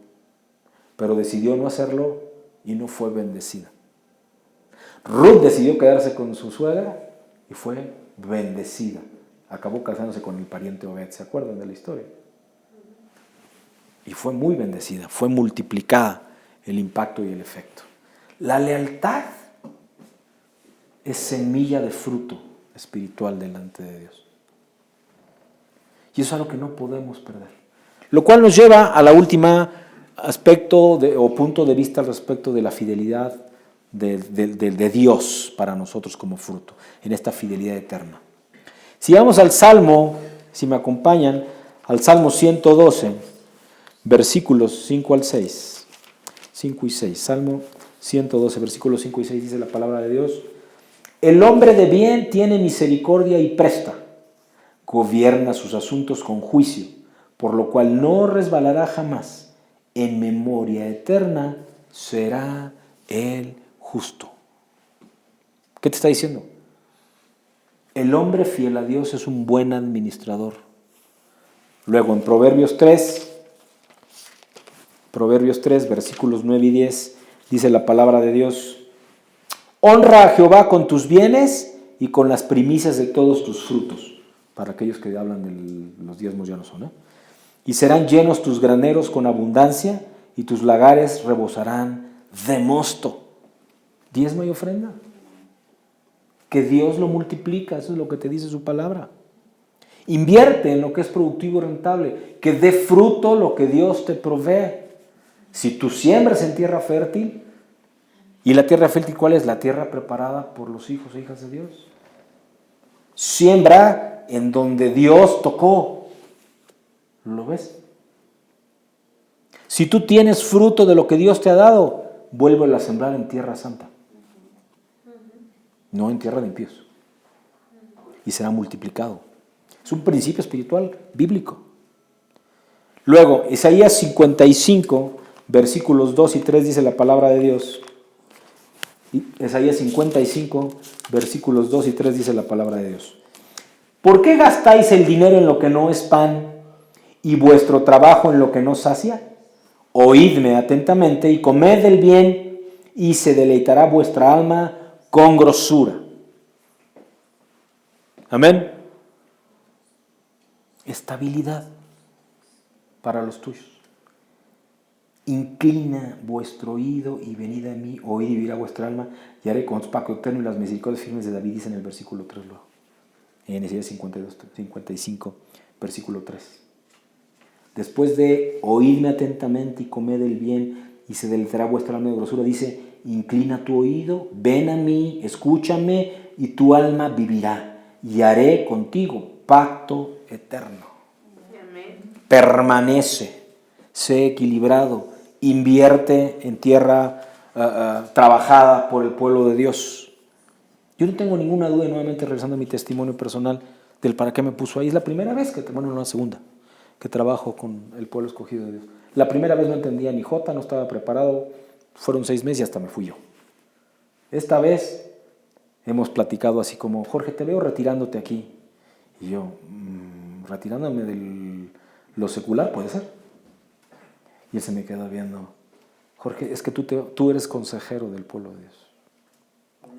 pero decidió no hacerlo y no fue bendecida. Ruth decidió quedarse con su suegra y fue bendecida. Acabó casándose con el pariente Obed, ¿se acuerdan de la historia? Y fue muy bendecida, fue multiplicada el impacto y el efecto. La lealtad es semilla de fruto espiritual delante de Dios. Y eso es algo que no podemos perder. Lo cual nos lleva a la última aspecto o punto de vista al respecto de la fidelidad de Dios para nosotros como fruto, en esta fidelidad eterna. Si vamos al Salmo, si me acompañan, al Salmo 112, versículos 5 al 6, 5 y 6, Salmo 112, versículos 5 y 6 dice la palabra de Dios: el hombre de bien tiene misericordia y presta, gobierna sus asuntos con juicio, por lo cual no resbalará jamás. En memoria eterna será el justo. ¿Qué te está diciendo? El hombre fiel a Dios es un buen administrador. Luego en Proverbios 3, versículos 9 y 10, dice la palabra de Dios: honra a Jehová con tus bienes y con las primicias de todos tus frutos. Para aquellos que hablan de los diezmos ya no son, ¿eh? Y serán llenos tus graneros con abundancia y tus lagares rebosarán de mosto. Diezmo y ofrenda. Que Dios lo multiplica, eso es lo que te dice su palabra. Invierte en lo que es productivo y rentable, que dé fruto lo que Dios te provee. Si tú siembras en tierra fértil, ¿y la tierra fértil cuál es? La tierra preparada por los hijos e hijas de Dios. Siembra en donde Dios tocó. ¿Lo ves? Si tú tienes fruto de lo que Dios te ha dado, vuélvelo a sembrar en tierra santa. No en tierra de impíos. Y será multiplicado. Es un principio espiritual bíblico. Luego, Isaías 55, versículos 2 y 3 dice la palabra de Dios. Isaías 55, versículos 2 y 3 dice la palabra de Dios. ¿Por qué gastáis el dinero en lo que no es pan y vuestro trabajo en lo que no sacia? Oídme atentamente y comed del bien, y se deleitará vuestra alma con grosura. Amén. Estabilidad para los tuyos. Inclina vuestro oído y venid a mí, oíd y vivirá vuestra alma, y haré con su pacto eterno y las misericordias firmes de David, dice en el versículo 3 luego. En Isaías 55, versículo 3. Después de oírme atentamente y comed el bien, y se deleitará vuestra alma de grosura, dice: inclina tu oído, ven a mí, escúchame, y tu alma vivirá, y haré contigo pacto eterno. Amén. Permanece, sé equilibrado, invierte en tierra trabajada por el pueblo de Dios. Yo no tengo ninguna duda, nuevamente regresando a mi testimonio personal, del para qué me puso ahí. Es la primera vez no la segunda, que trabajo con el pueblo escogido de Dios. La primera vez no entendía ni jota, no estaba preparado, fueron 6 meses y hasta me fui yo. Esta vez hemos platicado así como, Jorge, te veo retirándote aquí. Y yo, retirándome de lo secular, puede ser. Y él se me queda viendo, Jorge, es que tú eres consejero del pueblo de Dios.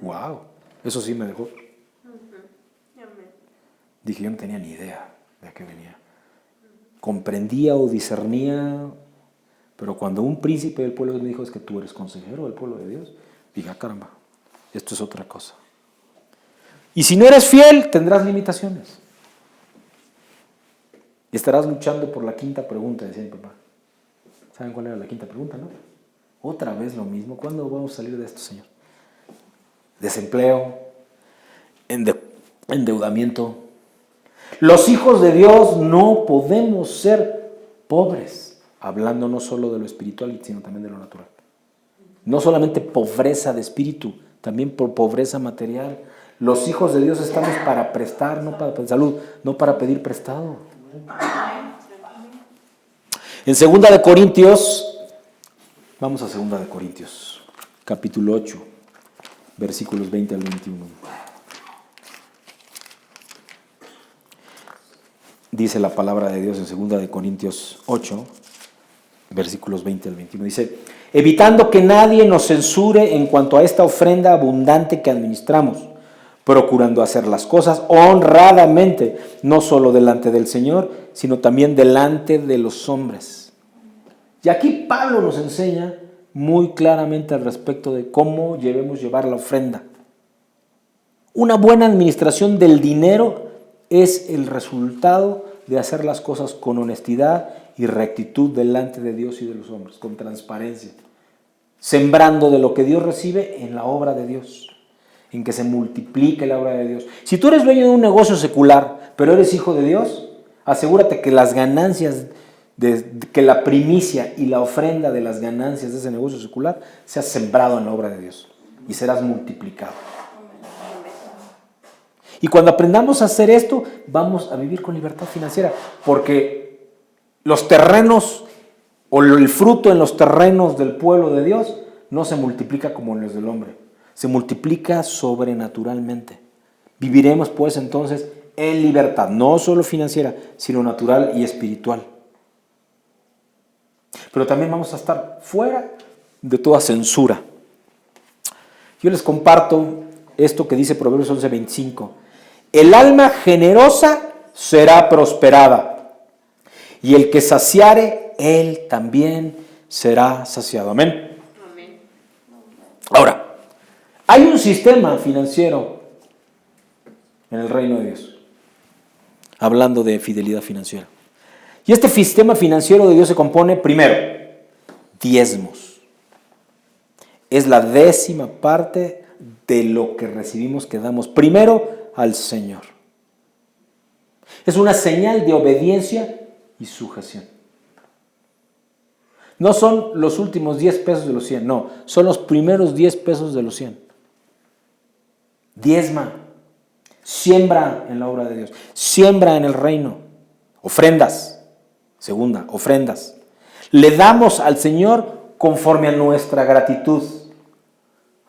¡Wow! Eso sí me dejó. Dije, yo no tenía ni idea de a qué venía. Comprendía o discernía, pero cuando un príncipe del pueblo de Dios me dijo, es que tú eres consejero del pueblo de Dios, dije, caramba, esto es otra cosa. Y si no eres fiel, tendrás limitaciones. Y estarás luchando por la quinta pregunta, decía mi papá. ¿Saben cuál era la quinta pregunta, no? Otra vez lo mismo. ¿Cuándo vamos a salir de esto, Señor? Desempleo, endeudamiento. Los hijos de Dios no podemos ser pobres, hablando no solo de lo espiritual, sino también de lo natural. No solamente pobreza de espíritu, también por pobreza material. Los hijos de Dios estamos para prestar, no para pedir salud, no para pedir prestado. En 2 de Corintios, vamos a 2 de Corintios, capítulo 8, versículos 20 al 21. Dice la palabra de Dios en 2 de Corintios 8, versículos 20 al 21. Dice, evitando que nadie nos censure en cuanto a esta ofrenda abundante que administramos, procurando hacer las cosas honradamente, no solo delante del Señor, sino también delante de los hombres. Y aquí Pablo nos enseña muy claramente al respecto de cómo debemos llevar la ofrenda. Una buena administración del dinero es el resultado de hacer las cosas con honestidad y rectitud delante de Dios y de los hombres, con transparencia, sembrando de lo que Dios recibe en la obra de Dios, en que se multiplique la obra de Dios. Si tú eres dueño de un negocio secular, pero eres hijo de Dios, asegúrate que las ganancias, que la primicia y la ofrenda de las ganancias de ese negocio secular sea sembrado en la obra de Dios y serás multiplicado. Y cuando aprendamos a hacer esto, vamos a vivir con libertad financiera, porque los terrenos o el fruto en los terrenos del pueblo de Dios no se multiplica como en los del hombre, se multiplica sobrenaturalmente. Viviremos pues entonces en libertad, no solo financiera, sino natural y espiritual. Pero también vamos a estar fuera de toda censura. Yo les comparto esto que dice Proverbios 11:25. El alma generosa será prosperada, y el que saciare, él también será saciado. Amén. Amén. Ahora, hay un sistema financiero en el reino de Dios, hablando de fidelidad financiera. Y este sistema financiero de Dios se compone, primero, diezmos. Es la 10ª parte de lo que recibimos que damos primero al Señor. Es una señal de obediencia y sujeción. No son los últimos 10 pesos de los 100, no, son los primeros 10 pesos de los 100. Diezma, siembra en la obra de Dios, siembra en el reino, ofrendas, segunda, ofrendas. Le damos al Señor conforme a nuestra gratitud.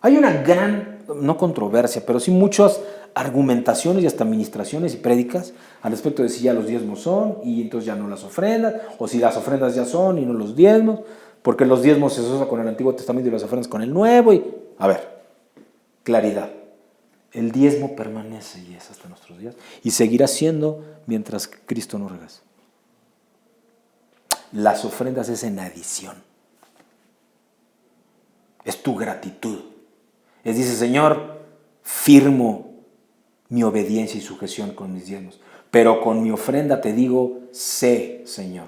Hay una gran, no controversia, pero sí muchas argumentaciones y hasta administraciones y prédicas al respecto de si ya los diezmos son y entonces ya no las ofrendas, o si las ofrendas ya son y no los diezmos, porque los diezmos se usan con el Antiguo Testamento y las ofrendas con el Nuevo. A ver, claridad. El diezmo permanece y es hasta nuestros días y seguirá siendo mientras Cristo no regrese. Las ofrendas es en adición. Es tu gratitud. Dice, Señor, firmo mi obediencia y sujeción con mis diezmos, pero con mi ofrenda te digo, sé, Señor,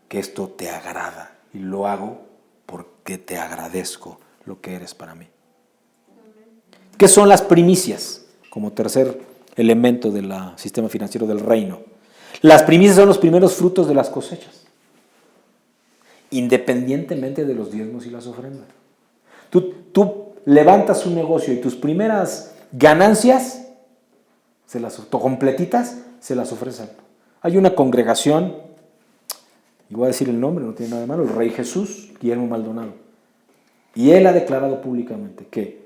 que esto te agrada y lo hago porque te agradezco lo que eres para mí. ¿Qué son las primicias? Como tercer elemento del sistema financiero del reino. Las primicias son los primeros frutos de las cosechas, independientemente de los diezmos y las ofrendas. Tú levantas un negocio y tus primeras ganancias, completitas, se las ofrecen. Hay una congregación y voy a decir el nombre, no tiene nada de malo, el Rey Jesús, Guillermo Maldonado. Y él ha declarado públicamente que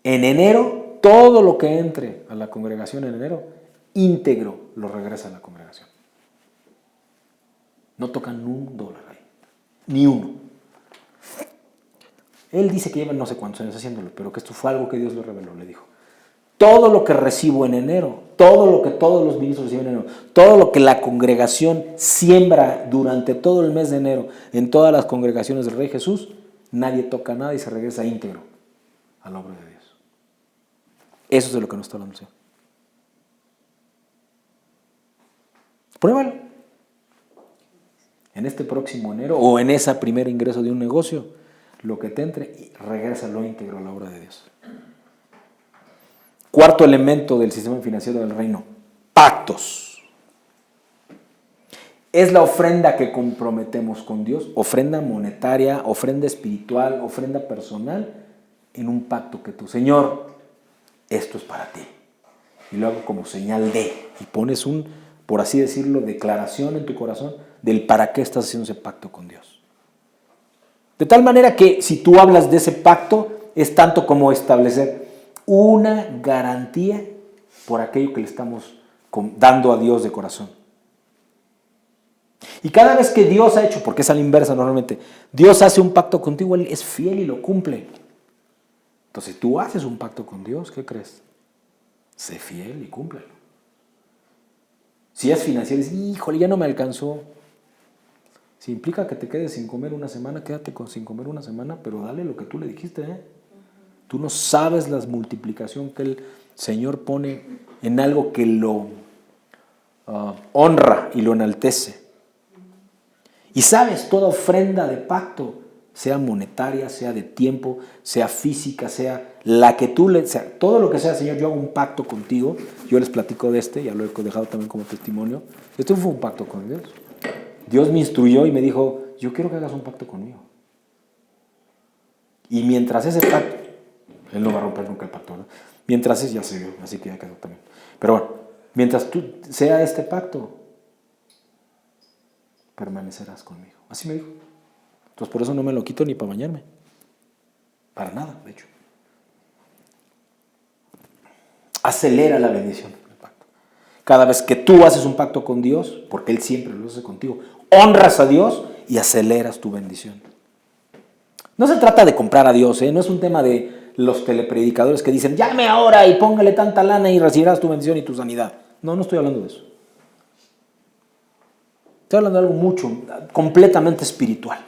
en enero, todo lo que entre a la congregación en enero, íntegro lo regresa a la congregación. No tocan $1 ahí, ni uno. Él dice que lleva no sé cuántos años haciéndolo, pero que esto fue algo que Dios le reveló, le dijo. Todo lo que recibo en enero, todo lo que todos los ministros reciben en enero, todo lo que la congregación siembra durante todo el mes de enero en todas las congregaciones del Rey Jesús, nadie toca nada y se regresa íntegro a la obra de Dios. Eso es de lo que nos está hablando el Señor. Pruébalo. En este próximo enero o en ese primer ingreso de un negocio, lo que te entre, regrésalo íntegro a la obra de Dios. Cuarto elemento del sistema financiero del reino, pactos. Es la ofrenda que comprometemos con Dios, ofrenda monetaria, ofrenda espiritual, ofrenda personal, en un pacto que tú, Señor, esto es para ti. Y lo hago como señal de, y pones por así decirlo, declaración en tu corazón del para qué estás haciendo ese pacto con Dios. De tal manera que si tú hablas de ese pacto, es tanto como establecer una garantía por aquello que le estamos dando a Dios de corazón. Y cada vez que Dios ha hecho, porque es a la inversa normalmente, Dios hace un pacto contigo, Él es fiel y lo cumple. Entonces, tú haces un pacto con Dios, ¿qué crees? Sé fiel y cúmplelo. Si es financiero, dices, híjole, ya no me alcanzó. Si implica que te quedes sin comer una semana, quédate sin comer una semana, pero dale lo que tú le dijiste, ¿eh? Tú no sabes la multiplicación que el Señor pone en algo que lo honra y lo enaltece. Y sabes, toda ofrenda de pacto, sea monetaria, sea de tiempo, sea física, sea la que sea, todo lo que sea, Señor, yo hago un pacto contigo. Yo les platico de ya lo he dejado también como testimonio. Esto fue un pacto con Dios. Dios me instruyó y me dijo, yo quiero que hagas un pacto conmigo. Y mientras ese pacto, Él no va a romper nunca el pacto, ¿no? Mientras ya se vio, así que ya quedó también. Pero bueno, mientras sea este pacto, permanecerás conmigo. Así me dijo. Entonces por eso no me lo quito ni para bañarme. Para nada, de hecho. Acelera la bendición del pacto. Cada vez que tú haces un pacto con Dios, porque Él siempre lo hace contigo, honras a Dios y aceleras tu bendición. No se trata de comprar a Dios, no es un tema de los telepredicadores que dicen, llame ahora y póngale tanta lana y recibirás tu bendición y tu sanidad. No estoy hablando de eso. Estoy hablando de algo completamente espiritual,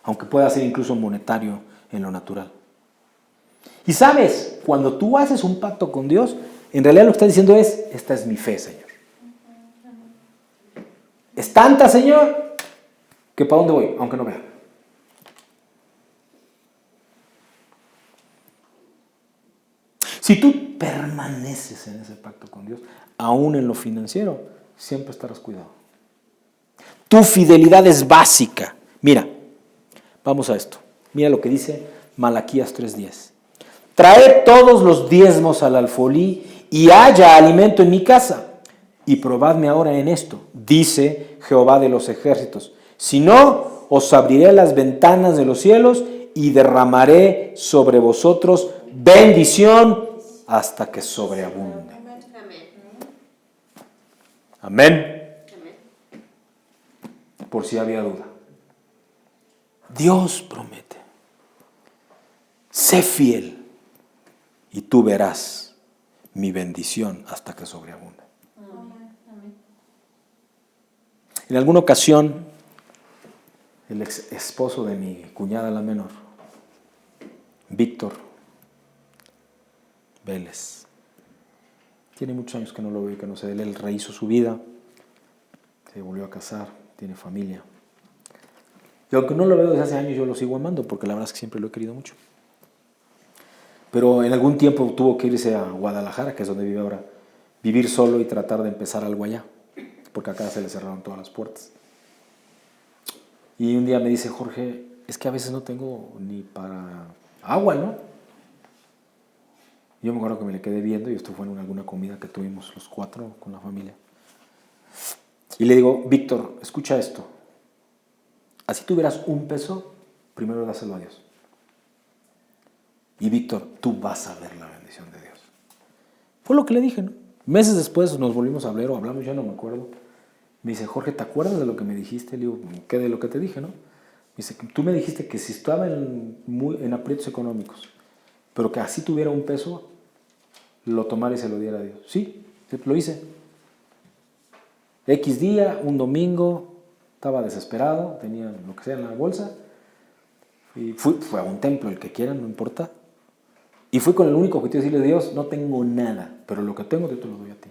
aunque pueda ser incluso monetario en lo natural. Y sabes, cuando tú haces un pacto con Dios, en realidad lo que está diciendo es, esta es mi fe, Señor. Es tanta, Señor, que ¿para dónde voy? Aunque no vea. Si tú permaneces en ese pacto con Dios, aún en lo financiero, siempre estarás cuidado. Tu fidelidad es básica. Mira, vamos a esto. Mira lo que dice Malaquías 3:10. Traed todos los diezmos al alfolí y haya alimento en mi casa. Y probadme ahora en esto, dice Jehová de los ejércitos. Si no, os abriré las ventanas de los cielos y derramaré sobre vosotros bendición hasta que sobreabunde. Amén. Por si había duda. Dios promete. Sé fiel y tú verás mi bendición hasta que sobreabunde. En alguna ocasión, el ex esposo de mi cuñada, la menor, Víctor Vélez, tiene muchos años que no lo veo y que no sé de él. Él rehizo su vida, se volvió a casar, tiene familia. Y aunque no lo veo desde hace años, yo lo sigo amando porque la verdad es que siempre lo he querido mucho. Pero en algún tiempo tuvo que irse a Guadalajara, que es donde vive ahora, vivir solo y tratar de empezar algo allá, porque acá se le cerraron todas las puertas. Y un día me dice, Jorge, es que a veces no tengo ni para agua, ¿no? Yo me acuerdo que me le quedé viendo, y esto fue en alguna comida que tuvimos los 4 con la familia. Y le digo, Víctor, escucha esto. así tuvieras un peso, primero dáselo a Dios. Y Víctor, tú vas a ver la bendición de Dios. Fue lo que le dije, ¿no? Meses después nos volvimos a hablar o hablamos, ya no me acuerdo. Me dice, Jorge, ¿te acuerdas de lo que me dijiste? Le digo, ¿qué de lo que te dije, no? Me dice, tú me dijiste que si estaba en aprietos económicos, pero que así tuviera un peso, lo tomara y se lo diera a Dios. Sí, lo hice. X día, un domingo, estaba desesperado, tenía lo que sea en la bolsa, y fue a un templo, el que quieran, no importa, y fui con el único objetivo de decirle, Dios, no tengo nada, pero lo que tengo yo te lo doy a ti.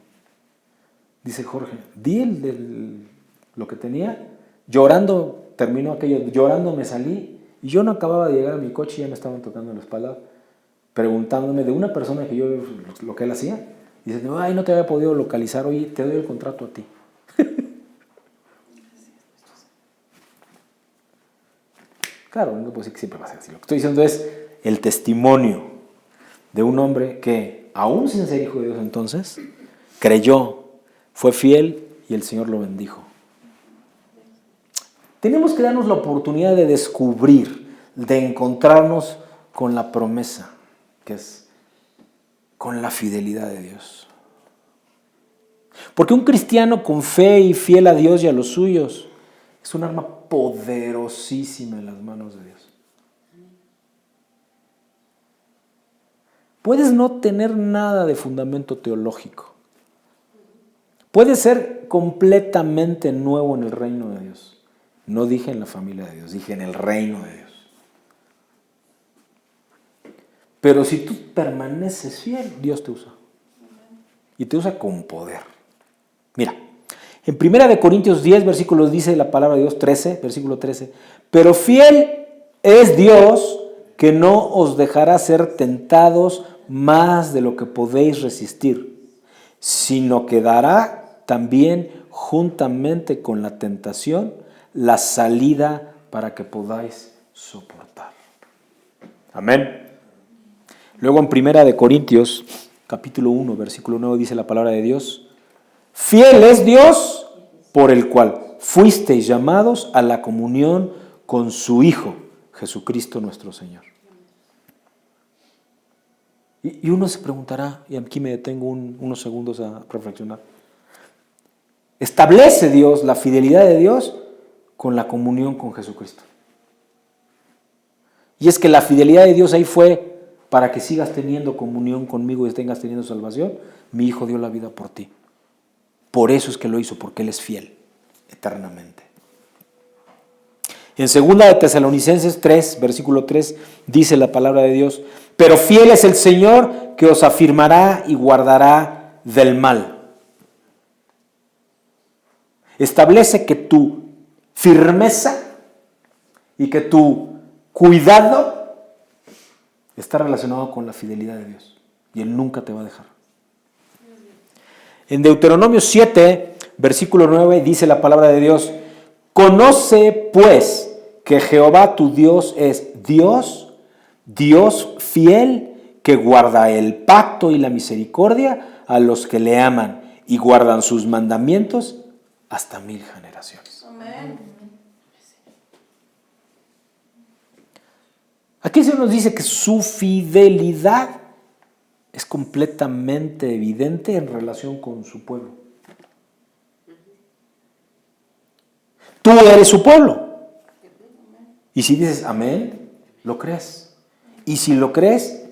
Dice Jorge, di lo que tenía, llorando, terminó aquello, llorando me salí, y yo no acababa de llegar a mi coche y ya me estaban tocando la espalda, preguntándome de una persona que yo, lo que él hacía, dice, ay, no te había podido localizar, oye, te doy el contrato a ti. Claro, no puedo decir que siempre va a ser así. Lo que estoy diciendo es el testimonio de un hombre que, aún sin ser hijo de Dios entonces, creyó, fue fiel y el Señor lo bendijo. Tenemos que darnos la oportunidad de descubrir, de encontrarnos con la promesa, que es con la fidelidad de Dios. Porque un cristiano con fe y fiel a Dios y a los suyos es un arma poderosísima en las manos de Dios. Puedes no tener nada de fundamento teológico. Puedes ser completamente nuevo en el reino de Dios. No dije en la familia de Dios, dije en el reino de Dios. Pero si tú permaneces fiel, Dios te usa. Y te usa con poder. Mira, en 1 Corintios 10, versículos dice la palabra de Dios, 13, versículo 13. Pero fiel es Dios que no os dejará ser tentados más de lo que podéis resistir, sino que dará también juntamente con la tentación la salida para que podáis soportar. Amén. Luego en 1 Corintios, capítulo 1, versículo 9, dice la palabra de Dios, fiel es Dios por el cual fuisteis llamados a la comunión con su Hijo, Jesucristo nuestro Señor. Y uno se preguntará, y aquí me detengo unos segundos a reflexionar, establece Dios la fidelidad de Dios con la comunión con Jesucristo. Y es que la fidelidad de Dios ahí fue para que sigas teniendo comunión conmigo y tengas teniendo salvación. Mi Hijo dio la vida por ti. Por eso es que lo hizo, porque Él es fiel eternamente. En 2 de Tesalonicenses 3, versículo 3, dice la palabra de Dios, pero fiel es el Señor que os afirmará y guardará del mal. Establece que tu firmeza y que tu cuidado está relacionado con la fidelidad de Dios. Y Él nunca te va a dejar. En Deuteronomio 7, versículo 9, dice la palabra de Dios, conoce pues que Jehová tu Dios es Dios, Dios fiel, que guarda el pacto y la misericordia a los que le aman y guardan sus mandamientos hasta 1000 generaciones. Amén. Aquí el Señor nos dice que su fidelidad es completamente evidente en relación con su pueblo. Tú eres su pueblo. Y si dices amén, lo crees. Y si lo crees,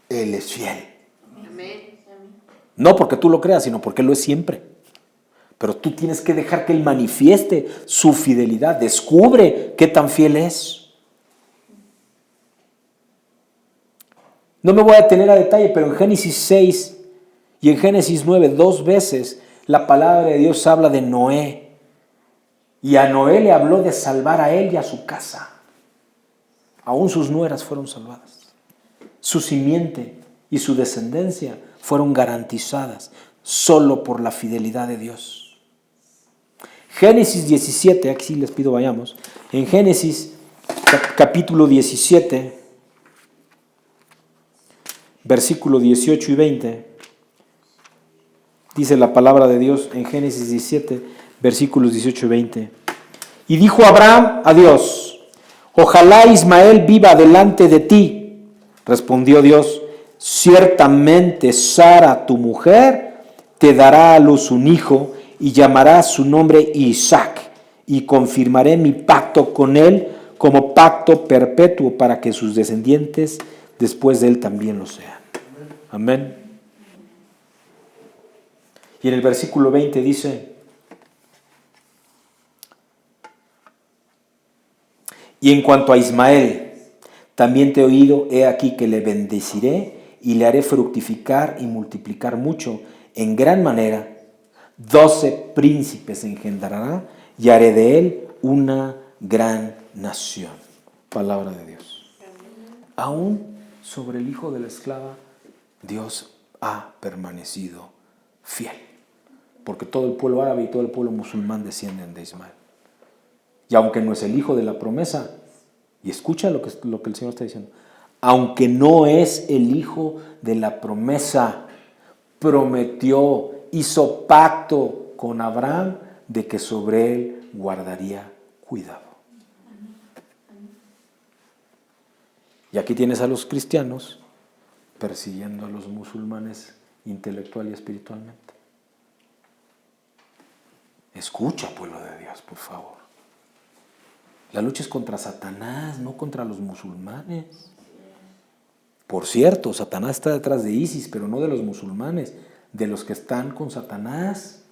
Él es fiel. Amén. No porque tú lo creas, sino porque Él lo es siempre. Pero tú tienes que dejar que Él manifieste su fidelidad. Descubre qué tan fiel es. No me voy a detener a detalle, pero en Génesis 6 y en Génesis 9, 2 veces, la palabra de Dios habla de Noé. Y a Noé le habló de salvar a él y a su casa. Aún sus nueras fueron salvadas. Su simiente y su descendencia fueron garantizadas solo por la fidelidad de Dios. Génesis 17, aquí les pido vayamos. En Génesis capítulo 17, versículo 18 y 20, dice la palabra de Dios en Génesis 17, versículos 18 y 20. Y dijo Abraham a Dios: ojalá Ismael viva delante de ti. Respondió Dios: ciertamente Sara, tu mujer, te dará a luz un hijo y llamarás su nombre Isaac, y confirmaré mi pacto con él como pacto perpetuo para que sus descendientes después de él también lo sean. Amén. Y en el versículo 20 dice: y en cuanto a Ismael, también te he oído, he aquí que le bendeciré y le haré fructificar y multiplicar mucho en gran manera. 12 príncipes engendrará y haré de él una gran nación. Palabra de Dios. Aún sobre el hijo de la esclava, Dios ha permanecido fiel. Porque todo el pueblo árabe y todo el pueblo musulmán descienden de Ismael. Y aunque no es el hijo de la promesa, y escucha lo que el Señor está diciendo, aunque no es el hijo de la promesa, prometió, hizo pacto con Abraham de que sobre él guardaría cuidado. Y aquí tienes a los cristianos persiguiendo a los musulmanes intelectual y espiritualmente. Escucha, pueblo de Dios, por favor. La lucha es contra Satanás, no contra los musulmanes. Por cierto, Satanás está detrás de ISIS, pero no de los musulmanes, de los que están con Satanás.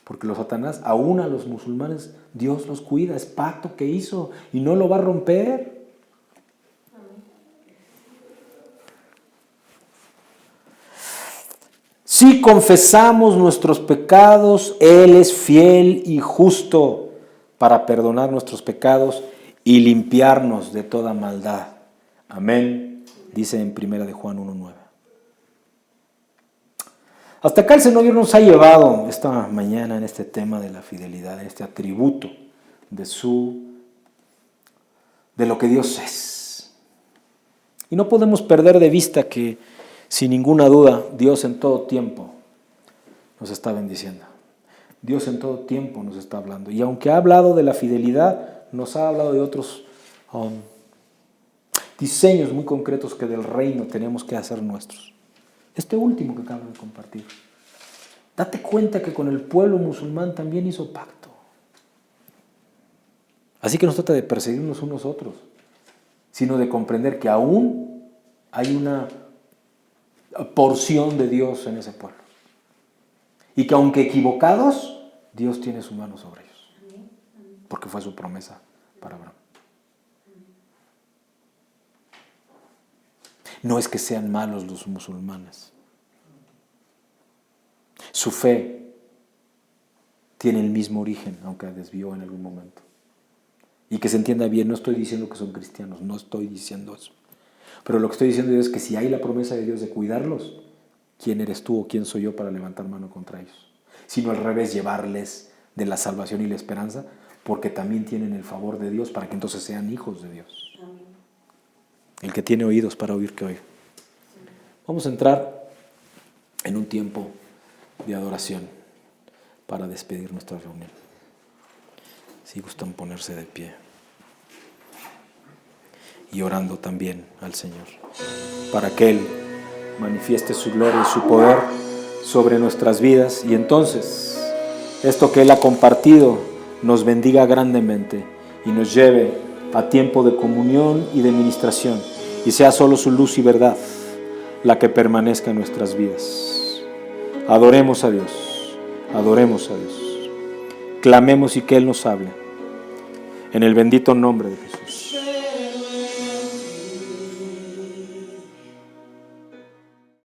Porque los Satanás, aún a los musulmanes, Dios los cuida, es pacto que hizo y no lo va a romper. Si confesamos nuestros pecados, Él es fiel y justo para perdonar nuestros pecados y limpiarnos de toda maldad. Amén. Dice en 1 de Juan 1:9. Hasta acá el Señor nos ha llevado esta mañana en este tema de la fidelidad, en este atributo de lo que Dios es. Y no podemos perder de vista que, sin ninguna duda, Dios en todo tiempo nos está bendiciendo. Dios en todo tiempo nos está hablando. Y aunque ha hablado de la fidelidad, nos ha hablado de otros diseños muy concretos que del reino tenemos que hacer nuestros. Este último que acabo de compartir. Date cuenta que con el pueblo musulmán también hizo pacto. Así que no se trata de perseguirnos unos a otros, sino de comprender que aún hay una porción de Dios en ese pueblo. Y que aunque equivocados, Dios tiene su mano sobre ellos. Porque fue su promesa para Abraham. No es que sean malos los musulmanes. Su fe tiene el mismo origen, aunque desvió en algún momento. Y que se entienda bien, no estoy diciendo que son cristianos, no estoy diciendo eso. Pero lo que estoy diciendo es que si hay la promesa de Dios de cuidarlos, ¿quién eres tú o quién soy yo para levantar mano contra ellos? Sino al revés, llevarles de la salvación y la esperanza, porque también tienen el favor de Dios para que entonces sean hijos de Dios. Amén. El que tiene oídos para oír, que oiga. Vamos a entrar en un tiempo de adoración para despedir nuestra reunión. Si gustan ponerse de pie y orando también al Señor para que Él manifieste su gloria y su poder sobre nuestras vidas, y entonces esto que Él ha compartido nos bendiga grandemente y nos lleve a tiempo de comunión y de ministración, y sea solo su luz y verdad la que permanezca en nuestras vidas. Adoremos a Dios, adoremos a Dios, clamemos y que Él nos hable, en el bendito nombre de Jesús.